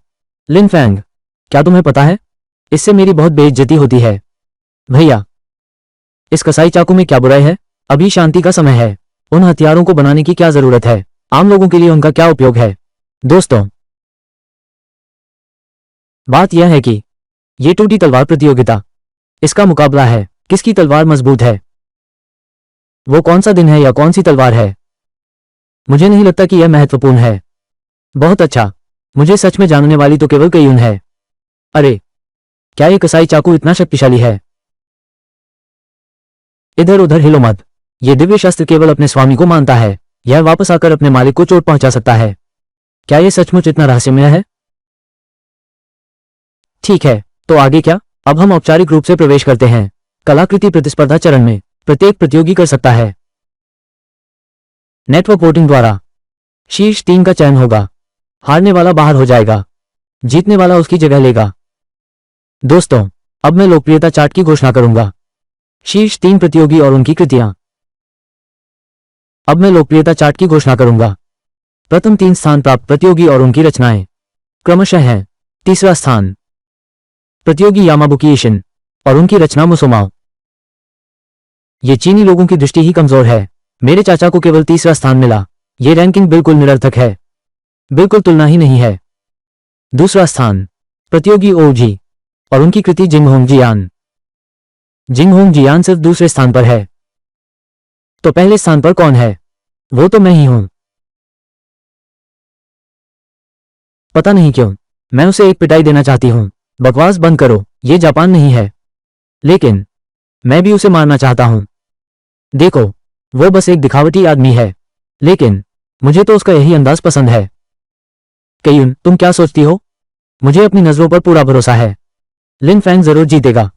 लिन फैंग, क्या तुम्हें पता है, इससे मेरी बहुत बेइज्जती होती है। भैया, इस कसाई चाकू में क्या बुराई है? अभी शांति का समय है। उन हथियारों को बनाने की क्या जरूरत है? आम लोगों के लिए उनका क्या उपयोग है? दोस्तों, बात यह है कि ये टूटी तलवार प्रतियोगिता, इसका मुकाबला है किसकी तलवार मजबूत है। वो कौन सा दिन है या कौन सी तलवार है, मुझे नहीं लगता कि यह महत्वपूर्ण है। बहुत अच्छा, मुझे सच में जानने वाली तो केवल कयून है। अरे, क्या ये कसाई चाकू इतना शक्तिशाली है? इधर उधर हिलो मत। ये दिव्य शस्त्र केवल अपने स्वामी को मानता है। यह वापस आकर अपने मालिक को चोट पहुंचा सकता है। क्या यह सचमुच इतना रहस्यमय है? ठीक है, तो आगे क्या? अब हम औपचारिक रूप से प्रवेश करते हैं कलाकृति प्रतिस्पर्धा चरण में। प्रत्येक प्रतियोगी कर सकता है नेटवर्क वोटिंग द्वारा। शीर्ष 3 का चयन होगा। हारने वाला बाहर हो जाएगा, जीतने वाला उसकी जगह लेगा। दोस्तों, अब मैं लोकप्रियता चार्ट की घोषणा करूंगा। शीर्ष 3 प्रतियोगी और उनकी कृतियां। अब मैं लोकप्रियता चार्ट की घोषणा करूंगा। प्रथम 3 स्थान प्राप्त प्रतियोगी और उनकी रचनाएं क्रमशः हैं। तीसरा स्थान प्रतियोगी यामाबुकी ईशिन और उनकी रचना मुसोमाओ। ये चीनी लोगों की दृष्टि ही कमजोर है। मेरे चाचा को केवल तीसरा स्थान मिला। ये रैंकिंग बिल्कुल निरर्थक है, बिल्कुल तुलना ही नहीं है। दूसरा स्थान प्रतियोगी ओजी और उनकी कृति जिंगहोंग जियान। जिंगहोंग जियान सिर्फ दूसरे स्थान पर है। तो पहले स्थान पर कौन है? वो तो मैं ही हूं। पता नहीं क्यों मैं उसे एक पिटाई देना चाहती हूं। बकवास बंद करो, ये जापान नहीं है। लेकिन मैं भी उसे मारना चाहता हूं। देखो, वो बस एक दिखावटी आदमी है, लेकिन मुझे तो उसका यही अंदाज पसंद है। कयुन, तुम क्या सोचती हो? मुझे अपनी नजरों पर पूरा भरोसा है। लिन फैंग जरूर जीतेगा।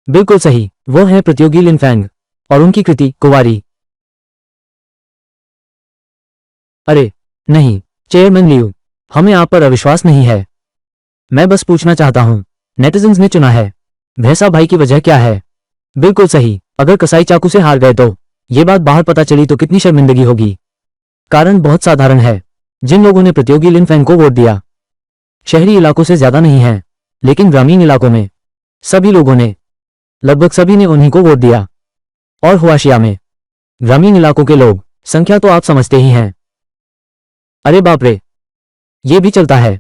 बिल्कुल सही, वो है प्रतियोगी लिन फैंग और उनकी कृति कुंवारी। अरे नहीं, चेयरमैन लियू, हमें आप पर अविश्वास नहीं है। मैं बस पूछना चाहता हूं, नेटिजन्स ने चुना है। भैंसा भाई की वजह क्या है? बिल्कुल सही, अगर कसाई चाकू से हार गए तो ये बात बाहर पता चली तो कितनी शर्मिंदगी होगी। कारण बहुत साधारण है। जिन लोगों ने प्रतियोगी लिन फैंग को वोट दिया, शहरी इलाकों से ज्यादा नहीं है, लेकिन ग्रामीण इलाकों में सभी लोगों ने, लगभग सभी ने उन्हीं को वोट दिया। और हुआशिया में ग्रामीण इलाकों के लोग, संख्या तो आप समझते ही हैं। अरे बाप रे, ये भी चलता है।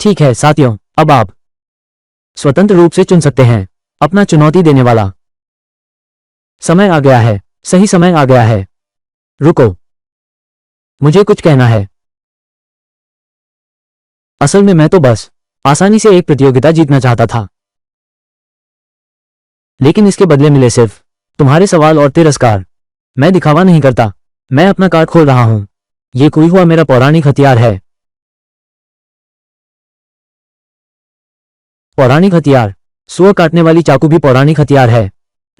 ठीक है साथियों, अब आप स्वतंत्र रूप से चुन सकते हैं अपना चुनौती देने वाला। समय आ गया है, सही समय आ गया है। रुको, मुझे कुछ कहना है। असल में मैं तो बस आसानी से एक प्रतियोगिता जीतना चाहता था, लेकिन इसके बदले मिले सिर्फ तुम्हारे सवाल और तिरस्कार। मैं दिखावा नहीं करता, मैं अपना कार्ड खोल रहा हूं। ये कोई हुआ मेरा पौराणिक हथियार है। पौराणिक हथियार? सुअर काटने वाली चाकू भी पौराणिक हथियार है?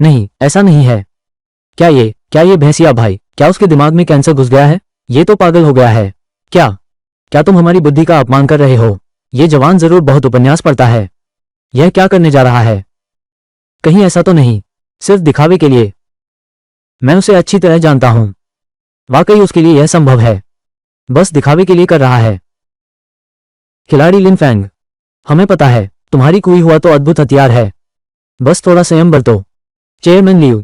नहीं, ऐसा नहीं है। क्या ये भैंसिया भाई, क्या उसके दिमाग में कैंसर घुस गया है? ये तो पागल हो गया है। क्या क्या तुम हमारी बुद्धि का अपमान कर रहे हो? ये जवान जरूर बहुत उपन्यास पढ़ता है। यह क्या करने जा रहा है? कहीं ऐसा तो नहीं, सिर्फ दिखावे के लिए? मैं उसे अच्छी तरह जानता हूं, वाकई उसके लिए यह संभव है। बस दिखावे के लिए कर रहा है। खिलाड़ी लिन फैंग, हमें पता है तुम्हारी कोई हुआ तो अद्भुत हथियार है। बस थोड़ा संयम बरतो। चेयरमैन लियू,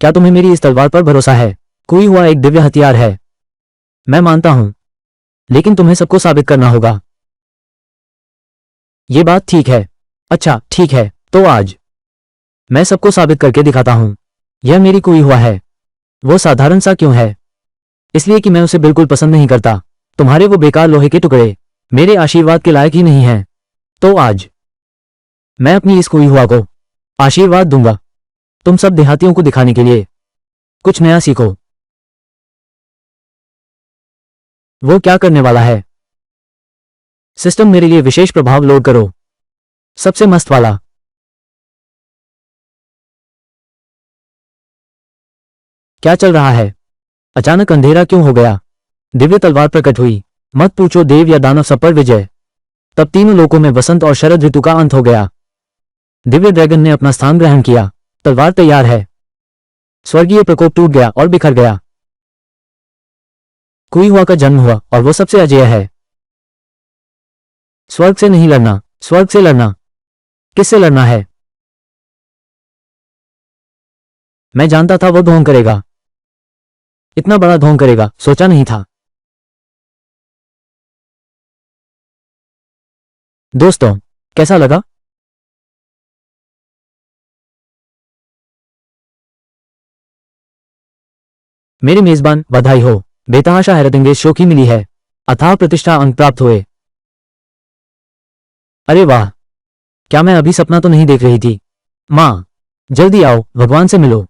क्या तुम्हें मेरी इस तलवार पर भरोसा है? कोई हुआ एक दिव्य हथियार है। मैं मानता हूं, लेकिन तुम्हें सबको साबित करना होगा। ये बात ठीक है। अच्छा ठीक है, तो आज मैं सबको साबित करके दिखाता हूं। यह मेरी कोई हुआ है। वो साधारण सा क्यों है? इसलिए कि मैं उसे बिल्कुल पसंद नहीं करता। तुम्हारे वो बेकार लोहे के टुकड़े मेरे आशीर्वाद के लायक ही नहीं हैं। तो आज मैं अपनी इस कोई हुआ को आशीर्वाद दूंगा। तुम सब देहातियों को दिखाने के लिए कुछ नया सीखो। वो क्या करने वाला है? सिस्टम मेरे लिए विशेष प्रभाव लोड करो, सबसे मस्त वाला। क्या चल रहा है? अचानक अंधेरा क्यों हो गया? दिव्य तलवार प्रकट हुई। मत पूछो देव या दानव, सब पर विजय। तब तीनों लोकों में वसंत और शरद ऋतु का अंत हो गया। दिव्य ड्रैगन ने अपना स्थान ग्रहण किया। तलवार तैयार है। स्वर्गीय प्रकोप टूट गया और बिखर गया। कोई हुआ का जन्म हुआ और वो सबसे अजेय है। स्वर्ग से नहीं लड़ना, स्वर्ग से लड़ना। किससे लड़ना है? मैं जानता था वो ढोंग करेगा। इतना बड़ा ढोंग करेगा सोचा नहीं था। दोस्तों, कैसा लगा? मेरे मेजबान, बधाई हो। बेतहाशा हैरतअंगेज शो की मिली है। अथाह प्रतिष्ठा अंक प्राप्त हुए। अरे वाह, क्या मैं अभी सपना तो नहीं देख रही थी? माँ, जल्दी आओ, भगवान से मिलो।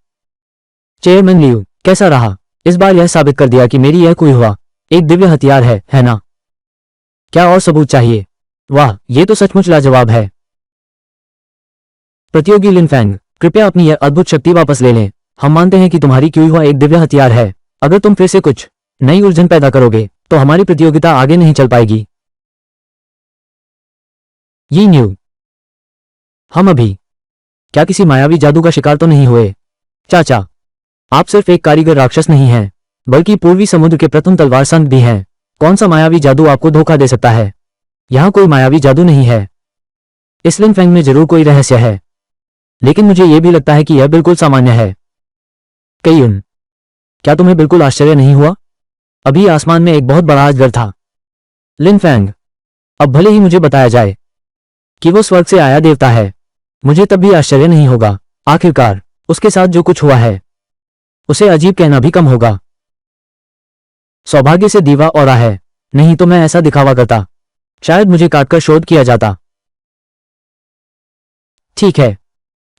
चेयरमैन लियू, कैसा रहा? इस बार यह साबित कर दिया कि मेरी यह कोई हुआ एक दिव्य हथियार है ना? क्या और सबूत चाहिए? वाह, ये तो सचमुच लाजवाब है। प्रतियोगी लिन फैंग, कृपया अपनी यह अद्भुत शक्ति वापस ले लें। हम मानते हैं कि तुम्हारी क्यों हुआ एक दिव्य हथियार है। अगर तुम फिर से कुछ नई उलझन पैदा करोगे तो हमारी प्रतियोगिता आगे नहीं चल पाएगी। ये न्यू, हम अभी क्या किसी मायावी जादू का शिकार तो नहीं हुए? चाचा, आप सिर्फ एक कारीगर राक्षस नहीं हैं, बल्कि पूर्वी समुद्र के प्रथम तलवार संत भी हैं। कौन सा मायावी जादू आपको धोखा दे सकता है? यहाँ कोई मायावी जादू नहीं है। इस लिन फैंग में जरूर कोई रहस्य है, लेकिन मुझे यह भी लगता है कि यह बिल्कुल सामान्य है। कईयुन, क्या तुम्हें बिल्कुल आश्चर्य नहीं हुआ? अभी आसमान में एक बहुत बड़ा अजगर था। लिन फैंग, अब भले ही मुझे बताया जाए कि वो स्वर्ग से आया देवता है, मुझे तब भी आश्चर्य नहीं होगा। आखिरकार उसके साथ जो कुछ हुआ है उसे अजीब कहना भी कम होगा। सौभाग्य से दीवा और है, नहीं तो मैं ऐसा दिखावा करता। शायद मुझे काटकर शोध किया जाता। ठीक है,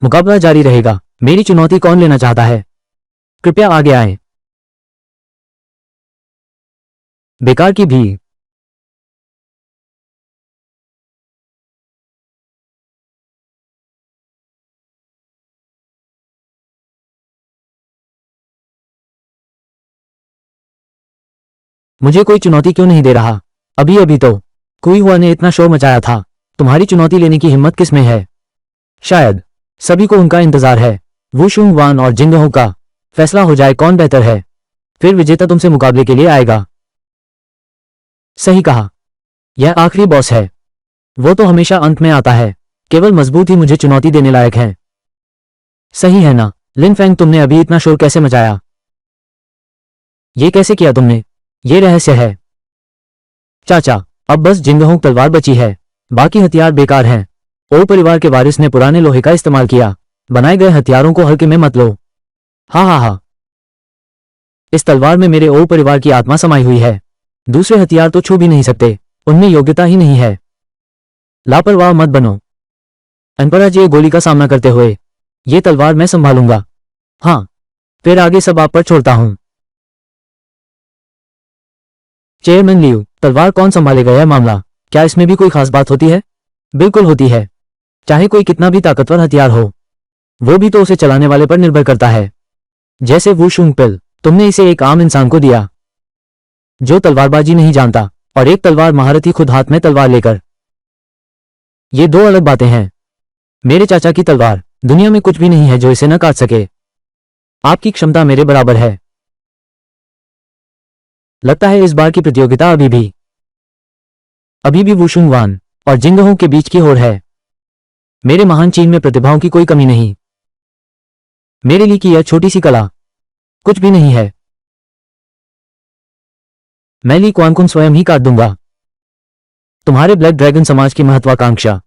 मुकाबला जारी रहेगा। मेरी चुनौती कौन लेना चाहता है? कृपया आगे आएं। बेकार की भी। मुझे कोई चुनौती क्यों नहीं दे रहा? अभी अभी तो कोई हुआ ने इतना शोर मचाया था। तुम्हारी चुनौती लेने की हिम्मत किस में है? शायद सभी को उनका इंतजार है। वू शुंग वान और जिंगहो का फैसला हो जाए कौन बेहतर है, फिर विजेता तुमसे मुकाबले के लिए आएगा। सही कहा, यह आखिरी बॉस है। वो तो हमेशा अंत में आता है, केवल मजबूत ही मुझे चुनौती देने लायक है। सही है ना? लिन फेंग, तुमने अभी इतना शोर कैसे मचाया? ये कैसे किया तुमने? ये रहस्य है। चाचा, अब बस जिंगहो तलवार बची है, बाकी हथियार बेकार हैं। ओ परिवार के वारिस ने पुराने लोहे का इस्तेमाल किया, बनाए गए हथियारों को हल्के में मत लो। हाँ हाँ हाँ, इस तलवार में मेरे ओ परिवार की आत्मा समाई हुई है। दूसरे हथियार तो छू भी नहीं सकते, उनमें योग्यता ही नहीं है। लापरवाह मत बनो। अनपराजय गोली का सामना करते हुए ये तलवार मैं संभालूंगा। हाँ, फिर आगे सब आप पर छोड़ता हूं। चेयरमैन लियू, तलवार कौन संभालेगा यह मामला? क्या इसमें भी कोई खास बात होती है? बिल्कुल होती है। चाहे कोई कितना भी ताकतवर हथियार हो, वो भी तो उसे चलाने वाले पर निर्भर करता है। जैसे वू शुंग पिल, तुमने इसे एक आम इंसान को दिया जो तलवारबाजी नहीं जानता, और एक तलवार महारथी खुद हाथ में तलवार लेकर। ये दो अलग बातें हैं। मेरे चाचा की तलवार, दुनिया में कुछ भी नहीं है जो इसे न काट सके। आपकी क्षमता मेरे बराबर है। लगता है इस बार की प्रतियोगिता अभी भी वू शुंग वान और जिंगहो के बीच की होड़ है। मेरे महान चीन में प्रतिभाओं की कोई कमी नहीं। मेरे लिए की यह छोटी सी कला कुछ भी नहीं है। मैं ली क्वान को स्वयं ही काट दूंगा। तुम्हारे ब्लैक ड्रैगन समाज की महत्वाकांक्षा।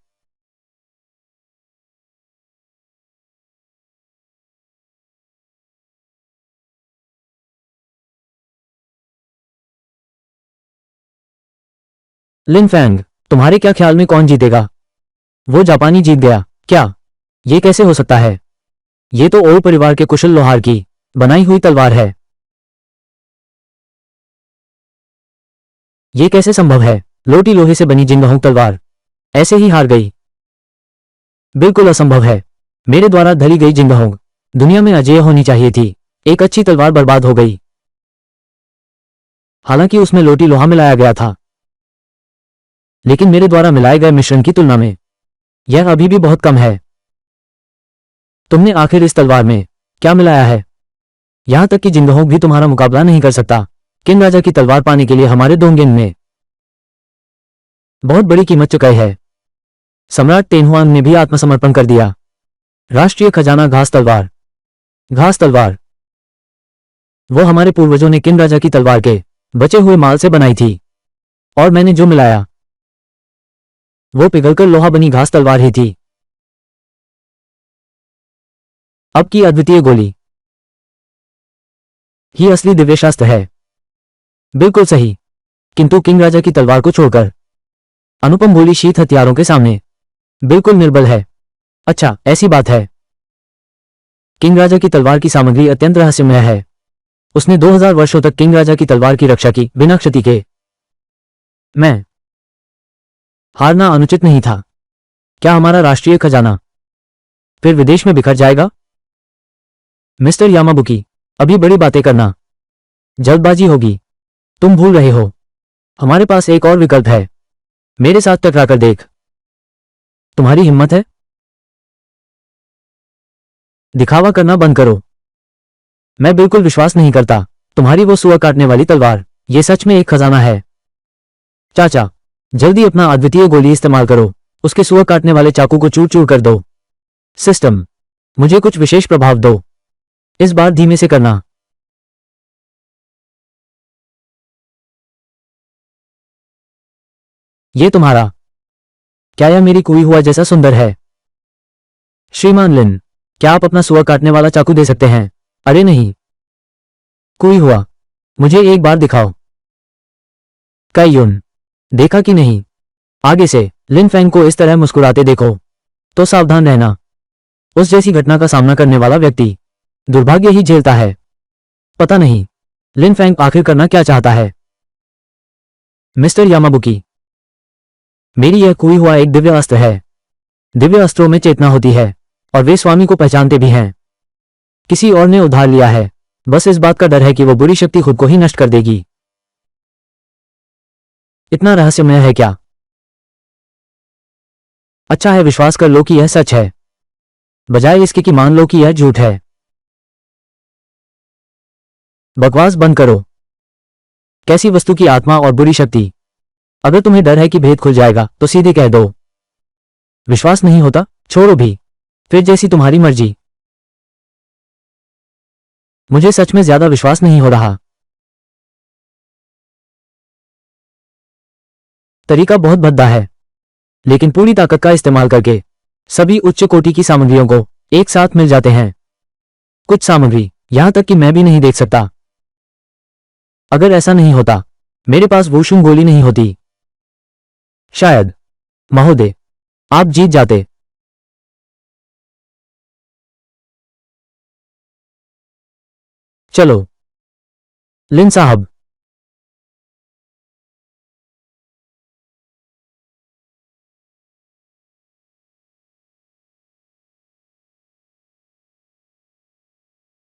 लिन फैंग, तुम्हारे क्या ख्याल में कौन जीतेगा? वो जापानी जीत गया क्या? ये कैसे हो सकता है? ये तो ओ परिवार के कुशल लोहार की बनाई हुई तलवार है। ये कैसे संभव है? लोटी लोहे से बनी जिंगहो तलवार ऐसे ही हार गई? बिल्कुल असंभव है। मेरे द्वारा धरी गई जिंगहो दुनिया में अजेय होनी चाहिए थी। एक अच्छी तलवार बर्बाद हो गई, हालांकि उसमें लोटी लोहा मिलाया गया था, लेकिन मेरे द्वारा मिलाए गए मिश्रण की तुलना में यह अभी भी बहुत कम है। तुमने आखिर इस तलवार में क्या मिलाया है? यहां तक कि जिंगहो भी तुम्हारा मुकाबला नहीं कर सकता। किंग राजा की तलवार पाने के लिए हमारे दोंगेन में बहुत बड़ी कीमत चुकाई है। सम्राट तेनहुआंग ने भी आत्मसमर्पण कर दिया। राष्ट्रीय खजाना घास तलवार। घास तलवार वो हमारे पूर्वजों ने किंग राजा की तलवार के बचे हुए माल से बनाई थी, और मैंने जो मिलाया वो पिघलकर लोहा बनी घास तलवार ही थी। अब की अद्वितीय गोली ही असली दिव्यशास्त्र है। बिल्कुल सही, किंतु किंग राजा की तलवार को छोड़कर अनुपम गोली शीत हथियारों के सामने बिल्कुल निर्बल है। अच्छा, ऐसी बात है। किंग राजा की तलवार की सामग्री अत्यंत रहस्यमय है। उसने 2000 वर्षों तक किंग राजा की तलवार की रक्षा की बिना क्षति के। मैं हारना अनुचित नहीं था। क्या हमारा राष्ट्रीय खजाना फिर विदेश में बिखर जाएगा? मिस्टर यामाबुकी, अभी बड़ी बातें करना जल्दबाजी होगी। तुम भूल रहे हो, हमारे पास एक और विकल्प है। मेरे साथ टकराकर देख। तुम्हारी हिम्मत है? दिखावा करना बंद करो। मैं बिल्कुल विश्वास नहीं करता तुम्हारी वो सुअर काटने वाली तलवार। ये सच में एक खजाना है। चाचा, जल्दी अपना अद्वितीय गोली इस्तेमाल करो। उसके सुअर काटने वाले चाकू को चूर चूर कर दो। सिस्टम, मुझे कुछ विशेष प्रभाव दो। इस बार धीमे से करना। ये तुम्हारा। क्या यह मेरी कुई हुआ जैसा सुंदर है? श्रीमान लिन, क्या आप अपना सुअर काटने वाला चाकू दे सकते हैं? अरे नहीं, कुई हुआ, मुझे एक बार दिखाओ। काइयुन, देखा कि नहीं? आगे से लिन फैंग को इस तरह मुस्कुराते देखो तो सावधान रहना। उस जैसी घटना का सामना करने वाला व्यक्ति दुर्भाग्य ही झेलता है। पता नहीं लिन फैंग आखिर करना क्या चाहता है। मिस्टर यामाबुकी, मेरी यह कोई हुआ एक दिव्य अस्त्र है। दिव्य अस्त्रों में चेतना होती है, और वे स्वामी को पहचानते भी हैं। किसी और ने उधार लिया है, बस इस बात का डर है कि वो बुरी शक्ति खुद को ही नष्ट कर देगी। इतना रहस्यमय है क्या? अच्छा है, विश्वास कर लो कि यह सच है, बजाय इसके कि मान लो कि यह झूठ है। बकवास बंद करो। कैसी वस्तु की आत्मा और बुरी शक्ति? अगर तुम्हें डर है कि भेद खुल जाएगा तो सीधे कह दो। विश्वास नहीं होता? छोड़ो भी, फिर जैसी तुम्हारी मर्जी। मुझे सच में ज्यादा विश्वास नहीं हो रहा। तरीका बहुत भद्दा है, लेकिन पूरी ताकत का इस्तेमाल करके सभी उच्च कोटि की सामग्रियों को एक साथ मिल जाते हैं। कुछ सामग्री यहां तक कि मैं भी नहीं देख सकता। अगर ऐसा नहीं होता, मेरे पास वोशुम गोली नहीं होती। शायद, महोदय, आप जीत जाते। चलो, लिन साहब।